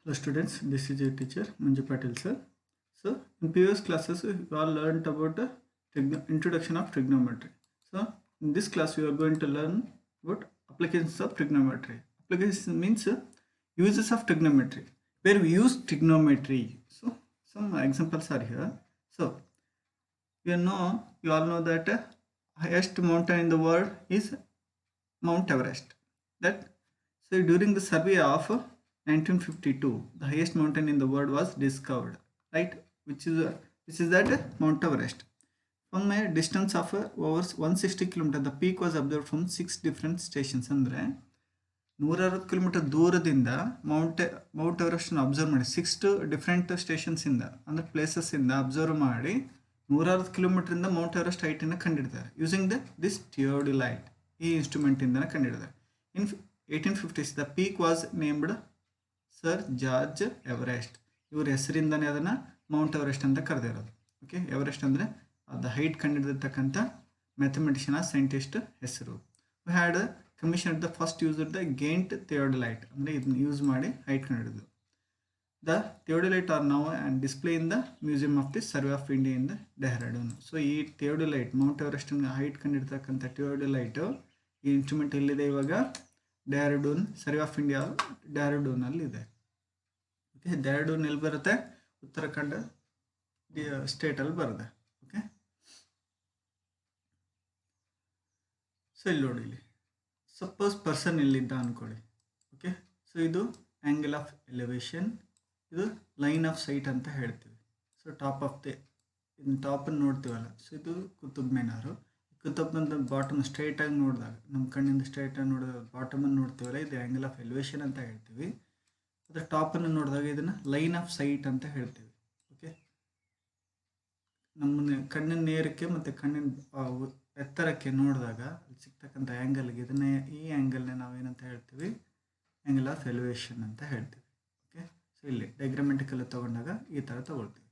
Hello students, this is your teacher Manju Patel sir. So in previous classes you all learned about the introduction of trigonometry. So in this class we are going to learn about applications of trigonometry. Applications means uses of trigonometry, where we use trigonometry. So some examples are here. So you all know that highest mountain in the world is Mount Everest. That so during the survey of 1952, the highest mountain in the world was discovered, right? Which is that Mount Everest. From a distance of over 160 kilometers, the peak was observed from 6 different stations. ಅಂದರೆ 160 kilometre ದೂರದಿಂದ Mount ಎವರೆಸ್ಟ್ನ observe ಮಾಡಿ 6 different ಸ್ಟೇಷನ್ಸಿಂದ ಅಂದರೆ ಪ್ಲೇಸಸ್ಸಿಂದ observe ಮಾಡಿ 160 ಕಿಲೋಮೀಟರಿಂದ Mount Everest ಹೈಟನ್ನು ಕಂಡಿಡ್ತಾರೆ using this ಥಿಯೋಡಿಲೈಟ್. ಈ ಇನ್ಸ್ಟ್ರೂಮೆಂಟಿಂದ ಕಂಡಿಡಿದ್ದಾರೆ. ಇನ್ 1850s the peak was named sir George Everest. ಇವ್ರ ಹೆಸರಿಂದನೇ ಅದನ್ನು Mount Everest ಅಂತ ಕರೆದಿರೋದು. Okay, Everest ಅಂದರೆ ಅದು ಹೈಟ್ ಕಂಡಿಡಿದಿರ್ತಕ್ಕಂಥ ಮ್ಯಾಥಮೆಟಿಷಿಯನ್ ಸೈಂಟಿಸ್ಟ್ ಹೆಸರು. We had commission the first use the giant theodolite, ಅಂದರೆ ಇದನ್ನ ಯೂಸ್ ಮಾಡಿ ಹೈಟ್ ಕಂಡಿಡಿದು. The theodolite are now and display in the museum of the survey of India in the Dehradun. So ಈ theodolite Mount ಎವರೆಸ್ಟ್ನ height ಕಂಡಿರ್ತಕ್ಕಂಥ ಥಿಯೋಡಿಲೈಟು ಈ instrument ಎಲ್ಲಿದೆ ಇವಾಗ? Dehradun, survey of India ಡೆಹ್ರಾಡೂನಲ್ಲಿ ಇದೆ. Okay, Dehradun ಎಲ್ಲಿ ಬರುತ್ತೆ? ಉತ್ತರಾಖಂಡ ಸ್ಟೇಟಲ್ಲಿ ಬರುತ್ತೆ. ಓಕೆ, ಸೊ ಇಲ್ಲಿ ನೋಡಿ, ಇಲ್ಲಿ ಸಪೋಸ್ ಪರ್ಸನ್ ಇಲ್ಲಿದ್ದ ಅಂದ್ಕೊಳ್ಳಿ. ಓಕೆ, ಸೊ ಇದು ಆ್ಯಂಗಲ್ ಆಫ್ ಎಲಿವೇಶನ್, ಇದು ಲೈನ್ ಆಫ್ ಸೈಟ್ ಅಂತ ಹೇಳ್ತೀವಿ. ಸೊ ಟಾಪ್ ಆಫ್ ದಿ ಇದನ್ನ ಟಾಪನ್ನು ನೋಡ್ತೀವಲ್ಲ, ಸೊ ಇದು ಕುತುಬ್ ಮಿನಾರು. ಕುತುಬ್ನ ಬಾಟಮ್ ಸ್ಟ್ರೈಟಾಗಿ ನೋಡಿದಾಗ, ನಮ್ಮ ಕಣ್ಣಿಂದ ಸ್ಟ್ರೈಟಾಗಿ ನೋಡಿದಾಗ ಬಾಟಮನ್ನು ನೋಡ್ತೀವಲ್ಲ, ಇದು ಆ್ಯಂಗಲ್ ಆಫ್ ಎಲಿವೇಶನ್ ಅಂತ ಹೇಳ್ತೀವಿ. ಅದರ ಟಾಪನ್ನು ನೋಡಿದಾಗ ಇದನ್ನು ಲೈನ್ ಆಫ್ ಸೈಟ್ ಅಂತ ಹೇಳ್ತೀವಿ. ಓಕೆ, ನಮ್ಮನ್ನ ಕಣ್ಣಿನ ನೇರಕ್ಕೆ ಮತ್ತು ಕಣ್ಣಿನ ಎತ್ತರಕ್ಕೆ ನೋಡಿದಾಗ ಅಲ್ಲಿ ಸಿಗ್ತಕ್ಕಂಥ ಆ್ಯಂಗಲ್ಗೆ ಇದನ್ನೇ, ಈ ಆ್ಯಂಗಲ್ನೇ ನಾವೇನಂತ ಹೇಳ್ತೀವಿ? ಆ್ಯಂಗಲ್ ಆಫ್ ಎಲಿವೇಶನ್ ಅಂತ ಹೇಳ್ತೀವಿ. ಓಕೆ, ಸೊ ಇಲ್ಲಿ ಡೈಗ್ರಾಮೆಟಿಕಲ್ಲಿ ತೊಗೊಂಡಾಗ ಈ ಥರ ತೊಗೊಳ್ತೀವಿ.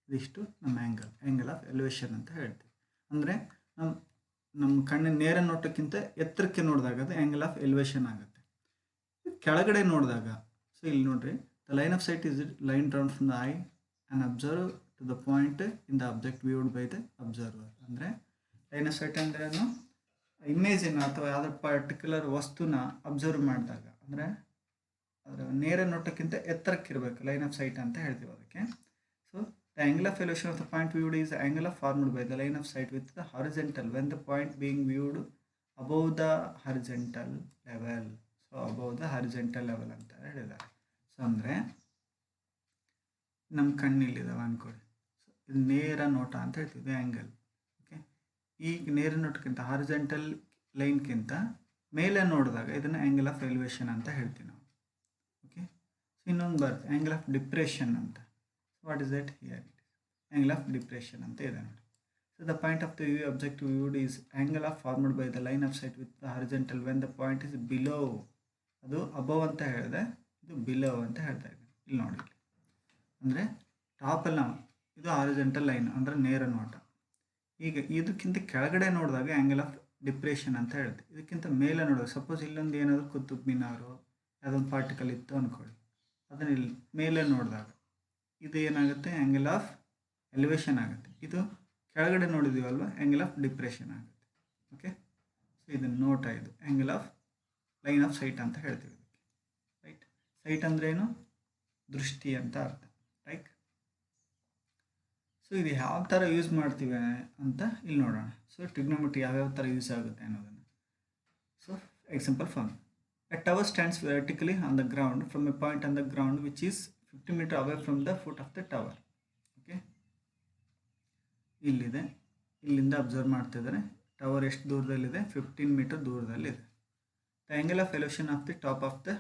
ಇದಿಷ್ಟು ನಮ್ಮ ಆ್ಯಂಗಲ್ ಆಫ್ ಎಲಿವೇಶನ್ ಅಂತ ಹೇಳ್ತೀವಿ. ಅಂದರೆ ನಮ್ಮ ಕಣ್ಣಿನ ನೇರ ನೋಟಕ್ಕಿಂತ ಎತ್ತರಕ್ಕೆ ನೋಡಿದಾಗ ಅದು ಆ್ಯಂಗಲ್ ಆಫ್ ಎಲಿವೇಶನ್ ಆಗುತ್ತೆ. ಕೆಳಗಡೆ ನೋಡಿದಾಗ, ಸೊ ಇಲ್ಲಿ ನೋಡ್ರಿ, the line of sight is line drawn from the eye and observe to the point in the object viewed by the observer. ಅಂದರೆ ಲೈನ್ ಆಫ್ ಸೈಟ್ ಅಂದ್ರೇನು? ಇಮೇಜನ್ನು ಅಥವಾ ಯಾವುದೋ ಪರ್ಟಿಕ್ಯುಲರ್ ವಸ್ತುನ ಅಬ್ಸರ್ವ್ ಮಾಡಿದಾಗ, ಅಂದರೆ ಅದರ ನೇರ ನೋಟಕ್ಕಿಂತ ಎತ್ತರಕ್ಕಿರಬೇಕು, ಲೈನ್ ಆಫ್ ಸೈಟ್ ಅಂತ ಹೇಳ್ತೀವಿ ಅದಕ್ಕೆ. So the angle of elevation of the point viewed is angle of formed by the line of site with the horizontal when the point being viewed above the horizontal level. So above the horizontal level ಅಂತ ಹೇಳಿದ್ದಾರೆ. So ಅಂದರೆ ನಮ್ಮ ಕಣ್ಣಿಲ್ಲಿದ್ದಾವೆ ಅಂದ್ಕೊಳ್ಳಿ, so ಇದು ನೇರ ನೋಟ ಅಂತ ಹೇಳ್ತೀವಿ, ಆ್ಯಂಗಲ್. ಓಕೆ, ಈಗ ನೇರ ನೋಟಕ್ಕಿಂತ ಹಾರಿಜೆಂಟಲ್ ಲೈನ್ಗಿಂತ ಮೇಲೆ ನೋಡಿದಾಗ ಇದನ್ನು ಆ್ಯಂಗಲ್ ಆಫ್ ಎಲಿವೇಶನ್ ಅಂತ ಹೇಳ್ತೀವಿ ನಾವು. ಓಕೆ, ಸೊ ಇನ್ನೊಂದು ಬರುತ್ತೆ ಆ್ಯಂಗಲ್ ಆಫ್ ಡಿಪ್ರೆಷನ್ ಅಂತ. What is that? Here it is angle of depression ಅಂತ ಇದೆ ನೋಡಿ. So the point of the view object viewed is angle of formed by the line of site with the horizontal when the point is below. ಅದು above ಅಂತ ಹೇಳಿದೆ, ಇದು below ಅಂತ ಹೇಳ್ತಾ ಇದ್ದೀನಿ. ಇಲ್ಲಿ ನೋಡಿ, ಅಂದರೆ ಟಾಪಲ್ಲಿ ನಾವು ಇದು ಹಾರಿಜೆಂಟಲ್ ಲೈನ್ ಅಂದರೆ ನೇರ ನೋಟ. ಈಗ ಇದಕ್ಕಿಂತ ಕೆಳಗಡೆ ನೋಡಿದಾಗ ಆ್ಯಂಗಲ್ ಆಫ್ ಡಿಪ್ರೆಷನ್ ಅಂತ ಹೇಳ್ತೀವಿ. ಇದಕ್ಕಿಂತ ಮೇಲೆ ನೋಡೋದು, ಸಪೋಸ್ ಇಲ್ಲೊಂದು ಏನಾದರೂ ಕುತುಬ್ ಮಿನಾರು ಯಾವುದೊಂದು ಪಾರ್ಟಿಕಲ್ ಇತ್ತು ಅಂದ್ಕೊಳ್ಳಿ, ಅದನ್ನು ಇಲ್ಲಿ ಮೇಲೆ ನೋಡಿದಾಗ ಇದು ಏನಾಗುತ್ತೆ? ಆ್ಯಂಗಲ್ ಆಫ್ ಎಲಿವೇಶನ್ ಆಗುತ್ತೆ. ಇದು ಕೆಳಗಡೆ ನೋಡಿದ್ದೀವಲ್ವ, ಆ್ಯಂಗಲ್ ಆಫ್ ಡಿಪ್ರೆಷನ್ ಆಗುತ್ತೆ. ಓಕೆ, ಸೊ ಇದನ್ನು ನೋಟ, ಇದು angle of line of site ಅಂತ ಹೇಳ್ತೀವಿ ಇದಕ್ಕೆ. ರೈಟ್, ಸೈಟ್ ಅಂದ್ರೇನು? ದೃಷ್ಟಿ ಅಂತ ಅರ್ಥ. ರೈಟ್, ಸೊ ಇದು ಯಾವ ಥರ ಯೂಸ್ ಮಾಡ್ತೀವಿ ಅಂತ ಇಲ್ಲಿ ನೋಡೋಣ. ಸೊ ಟ್ರಿಗ್ನೋಮೆಟ್ರಿ ಯಾವ್ಯಾವ ಥರ ಯೂಸ್ ಆಗುತ್ತೆ ಅನ್ನೋದನ್ನು. So example form: a tower stands vertically on the ground from a point on the ground which is 50 meter away from the foot of the tower. Okay, ಇಲ್ಲಿದೆ, ಇಲ್ಲಿಂದ ಅಬ್ಸರ್ವ್ ಮಾಡ್ತಿದ್ದಾರೆ. Tower ಎಷ್ಟು ದೂರದಲ್ಲಿದೆ? 15 meter ದೂರದಲ್ಲಿದೆ. The angle of elevation of the top of the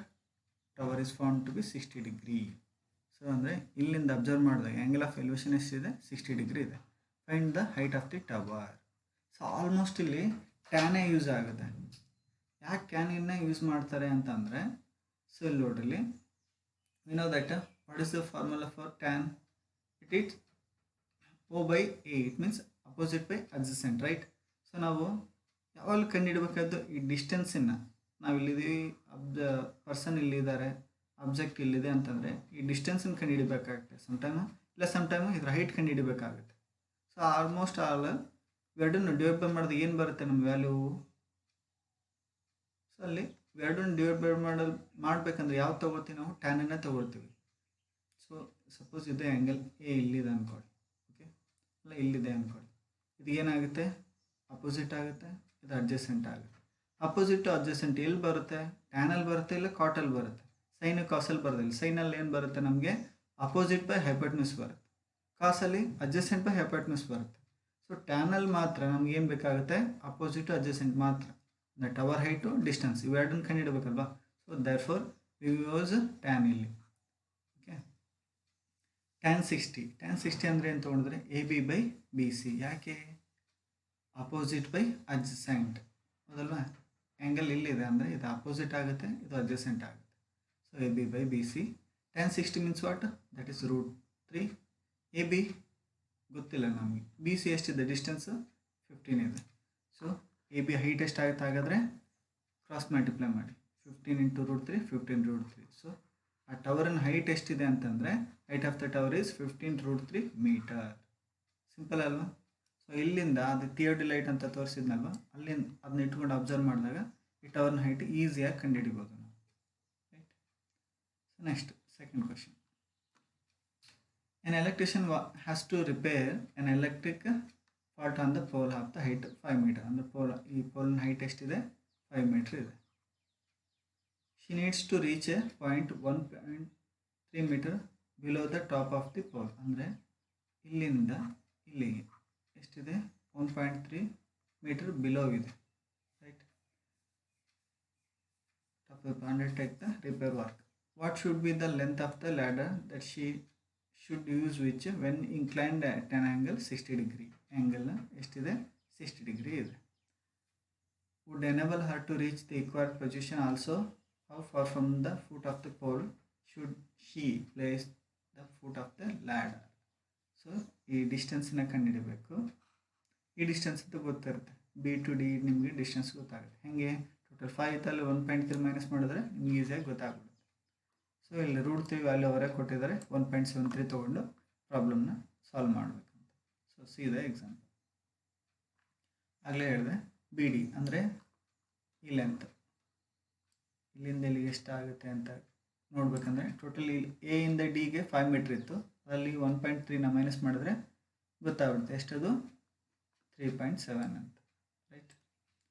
tower is found to be 60 degree. So ಅಂದರೆ ಇಲ್ಲಿಂದ observe ಮಾಡಿದಾಗ angle of elevation ಎಷ್ಟಿದೆ? 60 ಡಿಗ್ರಿ ಇದೆ. Find the height of the tower. So almost ಇಲ್ಲಿ ಟ್ಯಾನೇ use ಆಗುತ್ತೆ. ಯಾಕೆ ಟ್ಯಾನನ್ನು use ಮಾಡ್ತಾರೆ ಅಂತಂದರೆ, ಸೊ ಇಲ್ಲಿ ನೋಡ್ರಿ, we know that what is the formula for tan? It is O/A. It means opposite by adjacent. Right, so ನಾವು ಯಾವಾಗಲೂ ಕಂಡುಹಿಡಬೇಕಾದ್ದು ಈ ಡಿಸ್ಟೆನ್ಸನ್ನು. ನಾವಿಲ್ಲಿದ್ದೀವಿ, ಪರ್ಸನ್ ಇಲ್ಲಿದ್ದಾರೆ, ಆಬ್ಜೆಕ್ಟ್ ಇಲ್ಲಿದೆ ಅಂತಂದರೆ ಈ ಡಿಸ್ಟೆನ್ಸನ್ನು ಕಂಡುಹಿಡಿಬೇಕಾಗುತ್ತೆ ಸಮಟೈಮು, ಇಲ್ಲ ಸಮಟೈಮು ಇದ್ರ ಹೈಟ್ ಕಂಡುಹಿಡಿಬೇಕಾಗುತ್ತೆ. ಸೊ ಆಲ್ಮೋಸ್ಟ್ ಆಲ್ ಇವೆರಡನ್ನು ಡಿವೈಡ್ ಬೈ ಮಾಡಿದ್ರೆ ಏನು ಬರುತ್ತೆ ನಮ್ಮ ವ್ಯಾಲ್ಯೂ. ಸೊ ಅಲ್ಲಿ ಇವೆರಡನ್ನು ಡಿವೈಡ್ ಬೈ ಮಾಡಬೇಕಂದ್ರೆ ಯಾವ್ದು ತೊಗೊಳ್ತೀವಿ ನಾವು, ಟ್ಯಾನನ್ನು ತೊಗೊಳ್ತೀವಿ. ಸೊ ಸಪೋಸ್ ಇದೆ ಆ್ಯಂಗಲ್ ಎ ಇಲ್ಲಿದೆ ಅಂದ್ಕೊಳ್ಳಿ, ಓಕೆ, ಇಲ್ಲ ಇಲ್ಲಿದೆ ಅಂದ್ಕೊಳ್ಳಿ. ಇದು ಏನಾಗುತ್ತೆ, ಅಪೋಸಿಟ್ ಆಗುತ್ತೆ, ಇದು ಅಡ್ಜಸೆಂಟ್ ಆಗುತ್ತೆ. ಅಪೋಸಿಟ್ ಟು ಅಡ್ಜಸೆಂಟ್ ಎಲ್ಲಿ ಬರುತ್ತೆ, ಟ್ಯಾನಲ್ಲಿ ಬರುತ್ತೆ, ಇಲ್ಲ ಕಾಟಲ್ಲಿ ಬರುತ್ತೆ. ಸೈನ್ ಕಾಸಲ್ಲಿ ಬರೋದಿಲ್ಲ. ಸೈನಲ್ಲಿ ಏನು ಬರುತ್ತೆ ನಮಗೆ, ಅಪೋಸಿಟ್ ಬೈ ಹೈಪೋಟೆನ್ಯೂಸ್ ಬರುತ್ತೆ. ಕಾಸಲ್ಲಿ ಅಡ್ಜಸೆಂಟ್ ಬೈ ಹೈಪೋಟೆನ್ಯೂಸ್ ಬರುತ್ತೆ. ಸೊ ಟ್ಯಾನಲ್ಲಿ ಮಾತ್ರ ನಮ್ಗೆ ಏನು ಬೇಕಾಗುತ್ತೆ, ಅಪೋಸಿಟ್ ಟು ಅಡ್ಜಸೆಂಟ್ ಮಾತ್ರ. ಅಂದರೆ ಟವರ್ ಹೈಟು ಡಿಸ್ಟೆನ್ಸ್ ಇವೆರಡನ್ನು ಕಂಡುಹಿಡಬೇಕಲ್ವಾ. So there for we use tan ಇಲ್ಲಿ. ಓಕೆ, ಟ್ಯಾನ್ 60 ಅಂದರೆ ಏನು ತೊಗೊಂಡ್ರೆ A B by B C. ಯಾಕೆ, ಅಪೋಸಿಟ್ ಬೈ ಅಡ್ಜಸೆಂಟ್ ಹೌದಲ್ವಾ. ಆ್ಯಂಗಲ್ ಇಲ್ಲಿದೆ ಅಂದರೆ ಇದು ಅಪೋಸಿಟ್ ಆಗುತ್ತೆ, ಇದು ಅಡ್ಜಸೆಂಟ್ ಆಗುತ್ತೆ. So A B by B C. Tan 60 means what, that is √3. A B ಗೊತ್ತಿಲ್ಲ ನಮಗೆ, ಬಿ ಸಿ ಎಷ್ಟಿದೆ ಡಿಸ್ಟೆನ್ಸು 15 ಇದೆ. ಸೊ ಎ ಬಿ ಹೈಟ್ ಎಷ್ಟಾಗುತ್ತೆ, ಹಾಗಾದರೆ ಕ್ರಾಸ್ ಮಲ್ಟಿಪ್ಲೈ ಮಾಡಿ 15 × √3 15 √3. ಸೊ ಆ ಟವರಿನ ಹೈಟ್ ಎಷ್ಟಿದೆ ಅಂತಂದರೆ height of the tower is 15 √3 meter. Simple ಅಲ್ವಾ. ಸೊ ಇಲ್ಲಿಂದ ಅದು ಥಿಯೋಡಿಲೈಟ್ ಅಂತ ತೋರಿಸಿದ್ನಲ್ವ, ಅಲ್ಲಿಂದ ಅದನ್ನ ಇಟ್ಕೊಂಡು ಅಬ್ಸರ್ವ್ ಮಾಡಿದಾಗ ಈ ಟವರ್ನ ಹೈಟ್ ಈಸಿಯಾಗಿ ಕಂಡುಹಿಡಿಬೋದು ನಾವು. Right. So next second question. An electrician has to repair an electric fault on the pole of the height 5 meter. ಅಂದರೆ ಈ ಪೋಲ್ನ ಹೈಟ್ ಎಷ್ಟಿದೆ, 5 ಮೀಟರ್ ಇದೆ. She needs to reach a point 1.3 meter below the top of the pole. ಅಂದರೆ ಇಲ್ಲಿಂದ ಇಲ್ಲಿಗೆ ಎಷ್ಟಿದೆ, 1.3 metre below ಇದೆ. Right. Top of undertake the repair work. What should be the length of the ladder that she should use which when inclined at an angle 60 degree. Angle ಎಷ್ಟಿದೆ, 60 degree ಇದೆ. Would enable her to reach the required position also. How far from the foot of the pole should she place the foot of the ladder. So ಈ ಡಿಸ್ಟೆನ್ಸನ್ನ ಕಂಡುಹಿಡಬೇಕು. ಈ distance ಅಂತ ಗೊತ್ತಿರುತ್ತೆ, B to D ನಿಮಗೆ distance ಗೊತ್ತಾಗುತ್ತೆ. ಹೇಗೆ, total 5 ಇತ್ತಲ್ಲಿ 1.3 minus ಮಾಡಿದ್ರೆ ನಿಮ್ಗೆ ಈಸಿಯಾಗಿ ಗೊತ್ತಾಗ್ಬಿಡುತ್ತೆ. ಸೊ ಇಲ್ಲಿ √3 ವ್ಯಾಲ್ಯೂ ಅವರೇ ಕೊಟ್ಟಿದ್ದಾರೆ, 1.73 ತೊಗೊಂಡು ಪ್ರಾಬ್ಲಮ್ನ ಸಾಲ್ವ್ ಮಾಡಬೇಕಂತ. So C the example. ಆಗಲೇ ಹೇಳಿದೆ ಬಿ ಡಿ ಅಂದರೆ ಈ ಲೆಂತ್ ಇಲ್ಲಿಂದ ಇಲ್ಲಿಗೆ ಎಷ್ಟಾಗುತ್ತೆ ಅಂತ ನೋಡಬೇಕಂದ್ರೆ ಟೋಟಲ್ ಇಲ್ಲಿ ಎ ಇಂದ ಡಿಗೆ 5 ಮೀಟ್ರ್ ಇತ್ತು, ಅದರಲ್ಲಿ 1.3ನ ಮೈನಸ್ ಮಾಡಿದ್ರೆ ಗೊತ್ತಾಗುತ್ತೆ ಎಷ್ಟದು, 3.7 ಅಂತ. Right.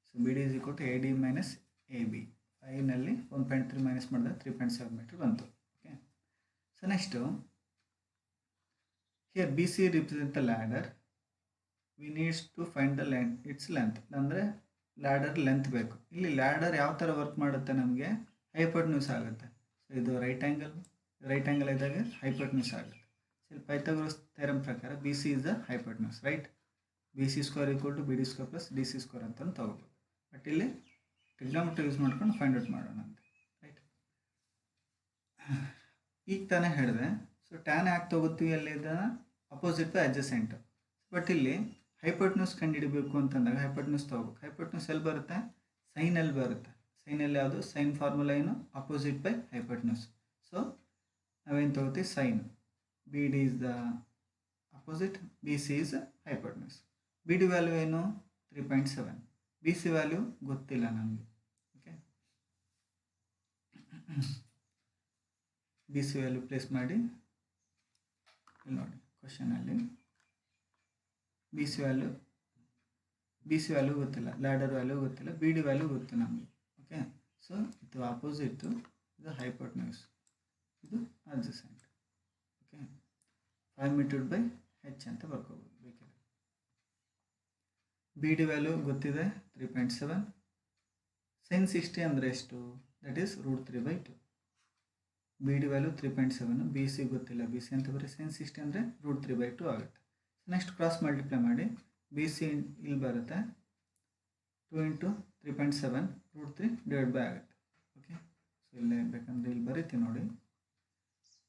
So B D = A D minus A B. 5ನಲ್ಲಿ 1.3 ಮೈನಸ್ ಮಾಡಿದ್ರೆ 3.7 ಮೀಟರ್ ಬಂತು. Okay. So next here B C represent the ladder. We needs to find the its length. ಅಂದರೆ ಲ್ಯಾಡರ್ ಲೆಂತ್ ಬೇಕು. ಇಲ್ಲಿ ಲ್ಯಾಡರ್ ಯಾವ ಥರ ವರ್ಕ್ ಮಾಡುತ್ತೆ, ನಮಗೆ ಹೈಪೋಟೆನ್ಯೂಸ್ ಆಗುತ್ತೆ. ಸೊ ಇದು ರೈಟ್ ಆ್ಯಂಗಲ್ ಇದ್ದಾಗ ಹೈಪೋಟೆನ್ಯೂಸ್ ಆಗುತ್ತೆ. ಸೊ ಇಲ್ಲಿ ಪೈಥಾಗೋರಸ್ ಥಿಯರಮ್ ಪ್ರಕಾರ B C is the hypotenuse. Right. B C square = B D square plus D C square ಅಂತ ತಗೋಬೋದು. ಬಟ್ ಇಲ್ಲಿ ಟ್ರಿಗ್ನೋಮೆಟ್ರಿ ಯೂಸ್ ಮಾಡ್ಕೊಂಡು ಫೈಂಡ್ ಔಟ್ ಮಾಡೋಣ ಅಂತ. ರೈಟ್. ಈಗ ತಾನೇ ಹೇಳಿದೆ. ಸೊ ಟ್ಯಾನ್ ಯಾಕೆ ತೊಗೋತೀವಿ, ಅಲ್ಲಿದ್ದ ಅಪೋಸಿಟ್ ಬೈ ಅಡ್ಜಸೆಂಟ್. ಬಟ್ ಇಲ್ಲಿ ಹೈಪೋಟೆನ್ಯೂಸ್ ಕಂಡುಹಿಡಬೇಕು ಅಂತಂದಾಗ ಹೈಪೋಟೆನ್ಯೂಸ್ ತೊಗೋಬೇಕು. ಹೈಪೋಟೆನ್ಯೂಸ್ ಎಲ್ಲಿ ಬರುತ್ತೆ, ಸೈನಲ್ಲಿ ಬರುತ್ತೆ. ಸೈನಲ್ಲಿ ಯಾವುದು, ಸೈನ್ ಫಾರ್ಮುಲಾ ಏನು, ಅಪೋಸಿಟ್ ಬೈ ಹೈಪೋಟೆನ್ಯೂಸ್. ಸೊ ನಾವೇನು ತೊಗೋತೀವಿ, sine. B D is the opposite, B C is hypotenuse. B D value ಏನು, 3.7. ಬಿ ಸಿ ವ್ಯಾಲ್ಯೂ ಗೊತ್ತಿಲ್ಲ ನಮಗೆ. Okay. B C value place ಮಾಡಿ ಇಲ್ಲಿ ನೋಡಿ ಕ್ವಶನಲ್ಲಿ ಬಿ ಸಿ ವ್ಯಾಲ್ಯೂ ಗೊತ್ತಿಲ್ಲ, ಲ್ಯಾಡರ್ ವ್ಯಾಲ್ಯೂ ಗೊತ್ತಿಲ್ಲ, ಬಿ ಡಿ ವ್ಯಾಲ್ಯೂ ಗೊತ್ತು ನಮಗೆ. ಓಕೆ. ಸೊ ಇದು ಅಪೋಸಿಟ್, ಇದು ಹೈಪೋಟೆನ್ಯೂಸ್, ಇದು adjacent. Okay. 5 meter by H ಅಂತ ಬರ್ಕೋಬೋದು ಬೇಕಿದೆ. ಬಿ ಡಿ ವ್ಯಾಲ್ಯೂ ಗೊತ್ತಿದೆ 3.7. ಸೈನ್ 60 ಅಂದರೆ ಎಷ್ಟು, that is √3/2. B D value 3.7, B C ಗೊತ್ತಿಲ್ಲ, ಬಿ ಸಿ ಅಂತ ಬರೀ ಸೈನ್ 60 ಅಂದರೆ √3/2 ಆಗುತ್ತೆ. ನೆಕ್ಸ್ಟ್ ಕ್ರಾಸ್ ಮಲ್ಟಿಪ್ಲೈ ಮಾಡಿ ಬಿ ಸಿ ಇಲ್ಲಿ ಬರುತ್ತೆ 2 × 3.7 √3 ಆಗುತ್ತೆ. ಓಕೆ. ಸೊ ಇಲ್ಲೇ ಬೇಕಂದ್ರೆ ಇಲ್ಲಿ ಬರೀತೀವಿ ನೋಡಿ.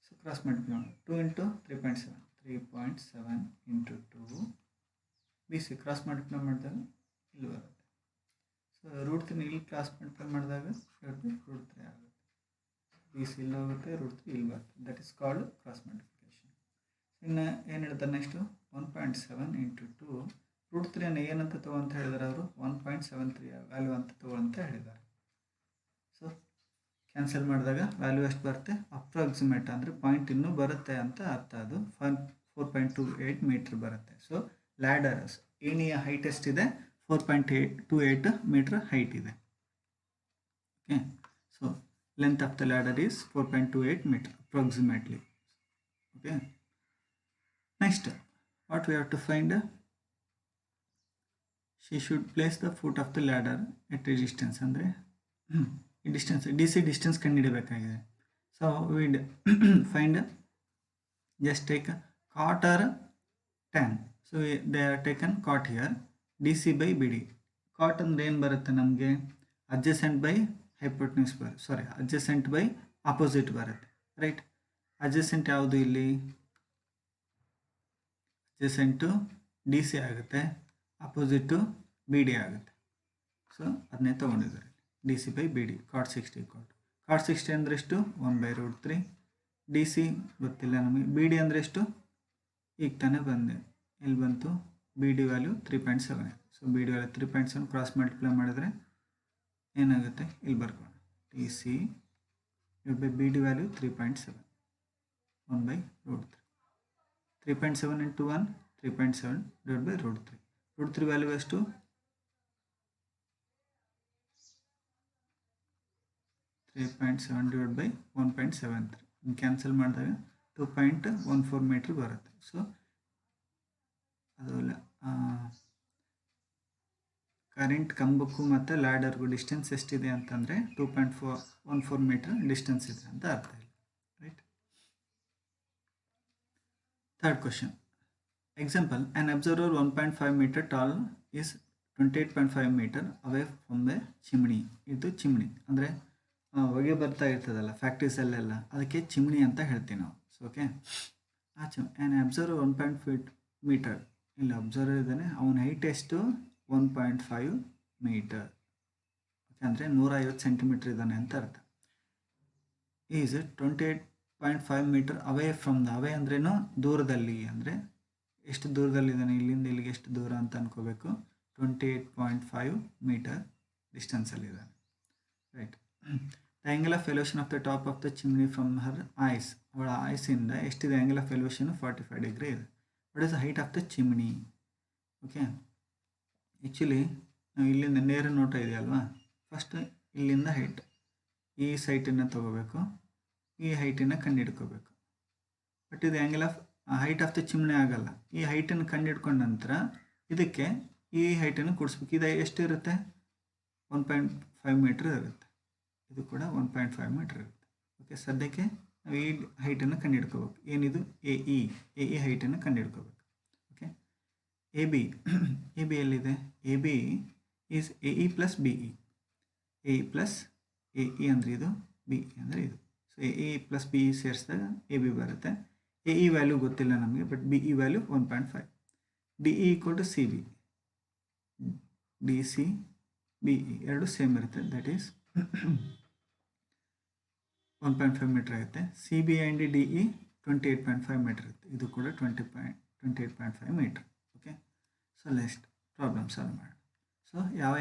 ಸೊ ಕ್ರಾಸ್ ಮಲ್ಟಿಪ್ಲೈ ಮಾಡಿ 2 × 3.7 3.7 × 2 ಬಿ ಸಿ ಕ್ರಾಸ್ ಮಲ್ಟಿಪ್ಲೈ ಮಾಡಿದಾಗ ಇಲ್ಲಿ ಬರುತ್ತೆ. ಸೊ √3 ಇಲ್ಲಿ ಕ್ರಾಸ್ ಮಲ್ಟಿಪ್ಲೈ ಮಾಡಿದಾಗ √3 ಆಗುತ್ತೆ. ಬಿ ಸಿ ಇಲ್ಲಿ ಹೋಗುತ್ತೆ, √3 ಇಲ್ಲಿ ಬರುತ್ತೆ. That is called cross multiplication. ಇನ್ನು ಏನು ಹೇಳ್ತಾರೆ ನೆಕ್ಸ್ಟು 1.7 ಇಂಟು 2 √3 ಅನ್ನು ಏನಂತ ತೊಗೊಂತ ಹೇಳಿದಾರೆ ಅವರು 1.73 ವ್ಯಾಲ್ಯೂ ಅಂತ ತೊಗೊಳಂತ ಹೇಳಿದ್ದಾರೆ. ಸೊ ಕ್ಯಾನ್ಸಲ್ ಮಾಡಿದಾಗ ವ್ಯಾಲ್ಯೂ ಎಷ್ಟು ಬರುತ್ತೆ, ಅಪ್ರಾಕ್ಸಿಮೇಟ್ ಅಂದರೆ ಪಾಯಿಂಟ್ ಇನ್ನೂ ಬರುತ್ತೆ ಅಂತ ಅರ್ಥ. ಅದು 4.28 ಮೀಟ್ರ್ ಬರುತ್ತೆ. ಸೊ ಲ್ಯಾಡರ್ ಏಣಿಯ ಹೈಟ್ ಎಷ್ಟಿದೆ, 4.28 ಮೀಟ್ರ್ ಹೈಟ್ ಇದೆ. Okay, so length of the ladder is 4.28 meter approximately. Okay, next what we have to find, she should place the foot of the ladder at a distance ಅಂದರೆ ಈ distance DC distance ಕಂಡುಹಿಡಬೇಕಾಗಿದೆ. So we find just take cot or tan. so they are taken cot here, DC by BD. cot ಅಂದ್ರೆ ಏನು ಬರುತ್ತೆ ನಮಗೆ, adjacent by hypotenuse ಬರುತ್ತೆ, ಸಾರಿ adjacent by opposite ಬರುತ್ತೆ, right. adjacent ಯಾವುದು ಇಲ್ಲಿ, adjacent to DC ಆಗುತ್ತೆ, opposite to BD ಆಗುತ್ತೆ. ಸೊ ಅದನ್ನೇ ತೊಗೊಂಡಿದ್ದಾರೆ, DC by BD, cot 60. cot 60 ಅಂದರೆ ಎಷ್ಟು, 1/√3. DC ಗೊತ್ತಿಲ್ಲ ನಮಗೆ. BD ಅಂದರೆ ಎಷ್ಟು, ಈಗ ತಾನೇ ಬಂದೆ, ಇಲ್ಲಿ ಬಂತು BD value 3.7. So BD value 3.7 cross multiply ಮಾಡಿದ್ರೆ ಏನಾಗುತ್ತೆ, ಇಲ್ಲಿ ಬರ್ಕೊಂಡು DC by BD value 3.7, 1/√3. 3.7 into 1, 3.7 divided by √3. √3 value ಎಷ್ಟು, 3.7 divided by 1.73. ಕ್ಯಾನ್ಸಲ್ ಮಾಡಿದಾಗ 2.14 ಮೀಟ್ರ್ ಬರುತ್ತೆ. ಸೊ ಅದು ಕರೆಂಟ್ ಕಂಬಕ್ಕೂ ಮತ್ತು ಲ್ಯಾಡರ್ಗೂ ಡಿಸ್ಟೆನ್ಸ್ ಎಷ್ಟಿದೆ ಅಂತಂದರೆ 2.14 ಮೀಟರ್ ಡಿಸ್ಟೆನ್ಸ್ ಇದೆ ಅಂತ ಅರ್ಥ ಇಲ್ಲ, right. Third question, example, an observer 1.5 meter tall is 28.5 metre away from the chimney. ಇದು ಚಿಮ್ನಿ ಅಂದರೆ ಹೊಗೆ ಬರ್ತಾ ಇರ್ತದಲ್ಲ ಫ್ಯಾಕ್ಟ್ರೀಸಲ್ಲೆಲ್ಲ, ಅದಕ್ಕೆ ಚಿಮ್ನಿ ಅಂತ ಹೇಳ್ತೀವಿ ನಾವು. ಸೊ ಓಕೆ, ಆ ಆ್ಯನ್ ಅಬ್ಸರ್ವರ್ 1.5 ಮೀಟರ್, ಇಲ್ಲಿ ಅಬ್ಸರ್ವರ್ ಇದ್ದಾನೆ, ಅವನ ಹೈಟ್ ಎಷ್ಟು, 1.5 ಮೀಟರ್. ಓಕೆ, ಅಂದರೆ 150 ಸೆಂಟಿಮೀಟರ್ ಇದ್ದಾನೆ ಅಂತ ಅರ್ಥ. Is 28.5 metre away from the, away ಅಂದ್ರೇನು, ದೂರದಲ್ಲಿ, ಅಂದರೆ ಎಷ್ಟು ದೂರದಲ್ಲಿದ್ದಾನೆ, ಇಲ್ಲಿಂದ ಇಲ್ಲಿಗೆ ಎಷ್ಟು ದೂರ ಅಂತ ಅನ್ಕೋಬೇಕು. 28.5 ಮೀಟರ್ ಡಿಸ್ಟೆನ್ಸಲ್ಲಿದ್ದಾನೆ, right. The angle of elevation of the top of the chimney from her eyes, ಅವಳ ಐಸಿಂದ ಎಷ್ಟಿದೆ ಆ್ಯಂಗಲ್ ಆಫ್ ಎಲಿವೇಶನ್, 45 ಡಿಗ್ರಿ ಇದೆ. What is the height of the chimney. Okay, actually ನಾವು ಇಲ್ಲಿಂದ ನೇರ ನೋಟ ಇದೆಯಲ್ವಾ, ಫಸ್ಟ್ ಇಲ್ಲಿಂದ ಹೈಟ್, ಈ ಸೈಟನ್ನು ತೊಗೋಬೇಕು, ಈ ಹೈಟನ್ನು ಕಂಡುಹಿಡ್ಕೋಬೇಕು. ಬಟ್ ಇದು angle of height of the chimney ಆಗಲ್ಲ. ಈ ಹೈಟನ್ನು ಕಂಡುಹಿಡ್ಕೊಂಡ ನಂತರ ಇದಕ್ಕೆ ಈ ಹೈಟನ್ನು ಕೂಡಿಸ್ಬೇಕು. ಇದು ಎಷ್ಟಿರುತ್ತೆ, 1.5 ಮೀಟ್ರ್ ಇರುತ್ತೆ, ಇದು ಕೂಡ 1.5 ಮೀಟ್ರ್ ಇರುತ್ತೆ. ಓಕೆ, ಸದ್ಯಕ್ಕೆ ನಾವು ಈ ಹೈಟನ್ನು ಕಂಡುಹಿಡ್ಕೋಬೇಕು. ಏನಿದು, ಎ ಇ ಹೈಟನ್ನು ಕಂಡುಹಿಡ್ಕೋಬೇಕು. ಓಕೆ, ಎ ಬಿ ಎಲ್ಲಿದೆ, A B is A E plus B E. A E plus A E ಅಂದರೆ ಇದು, ಬಿ ಇ ಅಂದರೆ ಇದು. So A E plus B E ಸೇರಿಸಿದಾಗ ಎ ಬಿ ಬರುತ್ತೆ. ಎ ಇ ವ್ಯಾಲ್ಯೂ ಗೊತ್ತಿಲ್ಲ ನಮಗೆ, but B E value 1.5. D E equal to C B, D C B E ಎರಡು same ಇರುತ್ತೆ, ದಟ್ ಈಸ್ 1.5 ಮೀಟರ್ ಆಗುತ್ತೆ. C B and D E 28.5 metre ಇರುತ್ತೆ, ಇದು ಕೂಡ 28.5 metre. Okay, so next problem solve ಮಾಡೋಣ. So ಯಾವ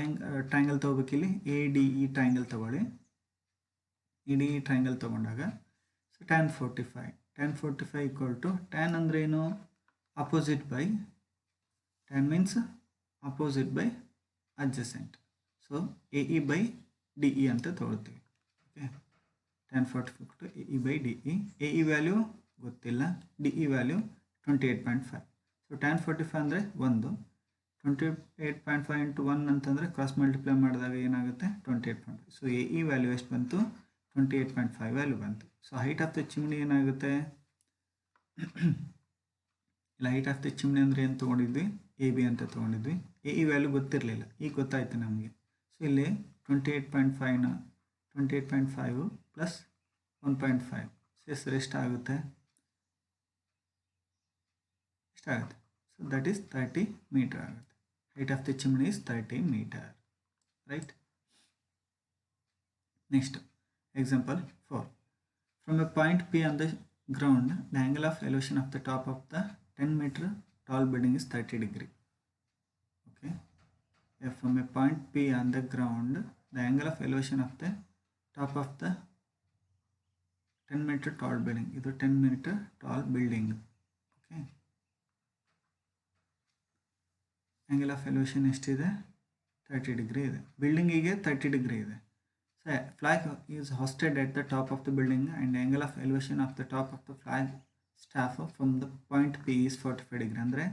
triangle ತೊಗೋಬೇಕಿಲ್ಲಿ, A D E triangle ತೊಗೊಳ್ಳಿ. ಇ ಡಿ ಇ ಟ್ರಯಾಂಗಲ್ ತೊಗೊಂಡಾಗ so tan 45 equal to, tan ಅಂದರೆ ಏನು, opposite by, tan means opposite by adjacent. So A E by D E ಅಂತ ತೊಗೊಳ್ತೀವಿ. Okay, tan 45 A E by D E. A E value ಗೊತ್ತಿಲ್ಲ, D E value 28.5. So tan 45 ಅಂದರೆ 1, 28.5 into 1 ಅಂತಂದರೆ cross multiply ಮಾಡಿದಾಗ ಏನಾಗುತ್ತೆ, 28.5. So A E value ಎಷ್ಟು ಬಂತು, 28.5 value ಬಂತು. So height of the chimney ಏನಾಗುತ್ತೆ, ಇಲ್ಲ ಹೈಟ್ ಆಫ್ ದ ಚಿಮ್ನಿ ಅಂದರೆ ಏನು ತೊಗೊಂಡಿದ್ವಿ, ಎ ಬಿ ಅಂತ ತೊಗೊಂಡಿದ್ವಿ. ಎ ಇ ವ್ಯಾಲ್ಯೂ ಗೊತ್ತಿರಲಿಲ್ಲ, ಈಗ ಗೊತ್ತಾಯ್ತು ನಮಗೆ. ಸೊ ಇಲ್ಲಿ 28.5 ಪ್ಲಸ್ 1.5 ಸೇರಿಸಿದ್ರೆ ಎಷ್ಟಾಗುತ್ತೆ, ಎಷ್ಟಾಗುತ್ತೆ. ಸೊ ದಟ್ ಈಸ್ 30 ಮೀಟರ್ ಆಗುತ್ತೆ. Height of the chimney is 30 meter, right. Next example 4. From a point P on the ground, the angle of elevation of the top of the 10-meter tall building is 30 degree. Okay. From a point P on the ground, the angle of elevation of the top of the 10-meter tall building. ಇದು 10-meter tall building. Okay. Angle of elevation ಎಷ್ಟಿದೆ? 30 degree ಇದೆ. ಬಿಲ್ಡಿಂಗಿಗೆ 30 degree ಇದೆ. So flag is hoisted at the top of the building and angle of elevation of the top of the flag staff from the point P is 45 degree. ಅಂದರೆ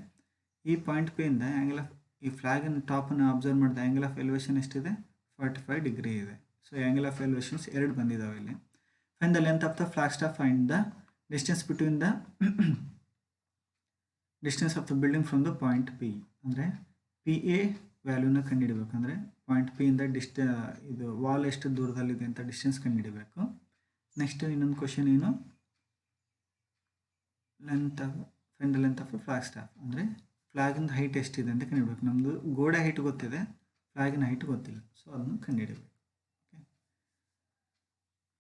ಈ point P ಇಂದ angle of ಈ ಫ್ಲಾಗಿನ ಟಾಪನ್ನು observe ಮಾಡಿದ angle of elevation ಎಷ್ಟಿದೆ? 45 degree ಇದೆ. So angle of ಎಲಿವೇಷನ್ಸ್ ಎರಡು ಬಂದಿದ್ದಾವೆ ಇಲ್ಲಿ. Find the length of the flag staff and the distance between the distance of the building from the point P. ಅಂದರೆ P A ವ್ಯಾಲ್ಯೂನ ಕಂಡುಹಿಡಬೇಕಂದ್ರೆ point P ಇಂದ ಇದು wall ಎಷ್ಟು ದೂರದಲ್ಲಿದೆ ಅಂತ ಡಿಸ್ಟೆನ್ಸ್ ಕಂಡುಹಿಡಬೇಕು. ನೆಕ್ಸ್ಟ್ ಇನ್ನೊಂದು ಕ್ವಶನ್ ಏನು? Find the length of flag staff. ಅಂದರೆ ಫ್ಲಾಗಿಂದ height ಎಷ್ಟಿದೆ ಅಂತ ಕಂಡುಹಿಡಬೇಕು. ನಮ್ಮದು ಗೋಡೆ ಹೈಟ್ ಗೊತ್ತಿದೆ, ಫ್ಲಾಗಿನ ಹೈಟ್ ಗೊತ್ತಿಲ್ಲ. ಸೊ ಅದನ್ನು ಕಂಡುಹಿಡಬೇಕು. Okay.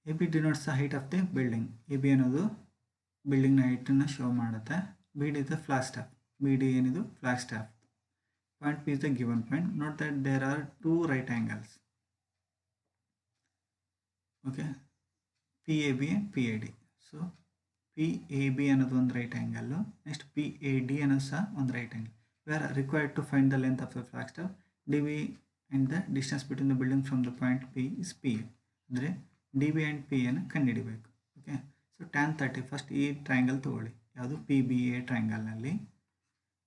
A B denotes the height of the building. A B ಅನ್ನೋದು ಬಿಲ್ಡಿಂಗ್ನ ಹೈಟನ್ನು ಶೋ ಮಾಡುತ್ತೆ. B D is the flag staff. B D ಏನಿದು? Flag staff. Point P is the given point. Note that there are two right angles. Okay. PAB and PAD. So PAB ಅನ್ನೋದು ಒಂದು right angle. Next PAD ಅನ್ನೋದು ಸಹ ಒಂದು right angle. We are required to find the length of the flag staff. DB and the distance between the building from the point P is PA. ಅಂದರೆ DB and PA ನ ಕಂಡುಹಿಡಬೇಕು. Okay. So tan 30 first ಈ triangle ತಗೊಳ್ಳಿ. ಯಾವುದು? PBA ಟ್ರಯಾಂಗಲ್ನಲ್ಲಿ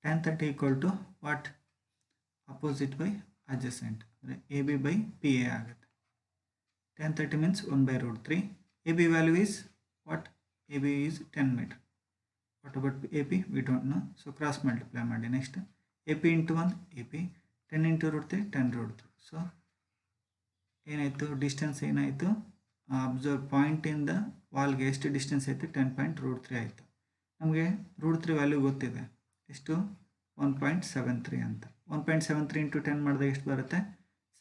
tan 30 equal to what? Opposite by adjacent. ಅಂದರೆ A B by P A ಆಗುತ್ತೆ. tan 30 means 1/√3. A B value is what? A B is 10 meter. What about A P? We don't know. So cross multiply ಮಾಡಿ. Next A P into 1 A P 10 × √3 10√3. So ಏನಾಯಿತು? Distance ಏನಾಯಿತು? Observe ಪಾಯಿಂಟಿಂದ ವಾಲ್ಗೆ ಎಷ್ಟು distance ಆಯಿತು? 10.√3 ಆಯಿತು. ನಮಗೆ √3 value ಗೊತ್ತಿದೆ. ಎಷ್ಟು? 1.73 ಅಂತ. 1.73 × 10 ಮಾಡಿದಾಗ ಎಷ್ಟು ಬರುತ್ತೆ?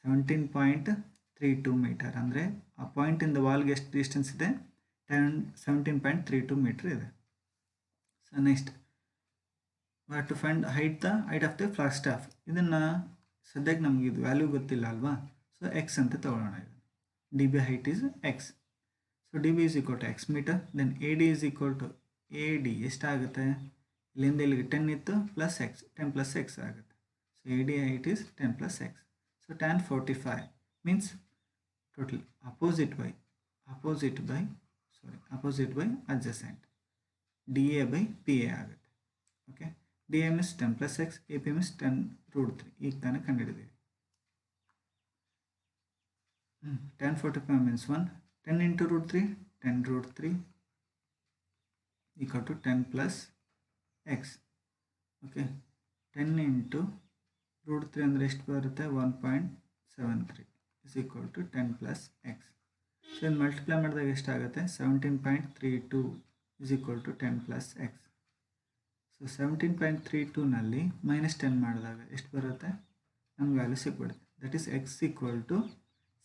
17.32 ಮೀಟರ್. ಅಂದರೆ ಆ ಪಾಯಿಂಟಿಂದ ವಾಲ್ಗೆ ಎಷ್ಟು ಡಿಸ್ಟೆನ್ಸ್ ಇದೆ? 17.32 ಮೀಟರ್ ಇದೆ. So next we have to find height of the flag staff. ಇದನ್ನು ಸದ್ಯಕ್ಕೆ ನಮಗೆ ಇದು ವ್ಯಾಲ್ಯೂ ಗೊತ್ತಿಲ್ಲ ಅಲ್ವಾ? ಸೊ ಎಕ್ಸ್ ಅಂತ ತಗೊಳ್ಳೋಣ. ಇದು D B height is X. So D B is equal to X metre. Then A D is equal to A D ಎಷ್ಟಾಗುತ್ತೆ? ಇಲ್ಲಿಂದ ಇಲ್ಲಿಗೆ 10 ಇತ್ತು ಪ್ಲಸ್ ಎಕ್ಸ್, 10 + x ಆಗುತ್ತೆ. So A D height is 10 + x. So tan 45 means total opposite by adjacent. D A by P A ಆಗುತ್ತೆ. Okay. D A means 10 + x, A P means 10√3. ಈಗ ತಾನೇ ಕಂಡುಹಿಡಿದೀವಿ. tan 45 means 1. 10 × √3 10√3 equal to 10 + x. Okay. 10 × √3 ಅಂದರೆ ಎಷ್ಟು ಬರುತ್ತೆ? 1.73 is equal to 10 + x. So ಇದನ್ನು multiply ಮಾಡಿದಾಗ ಎಷ್ಟಾಗುತ್ತೆ? 17.32 is equal to 10 + x. ಸೊ 17.32ನಲ್ಲಿ -10 ಮಾಡಿದಾಗ ಎಷ್ಟು ಬರುತ್ತೆ? ನಮ್ಗೆ ವ್ಯಾಲ್ಯೂ ಸಿಕ್ಬಿಡುತ್ತೆ. That is x equal to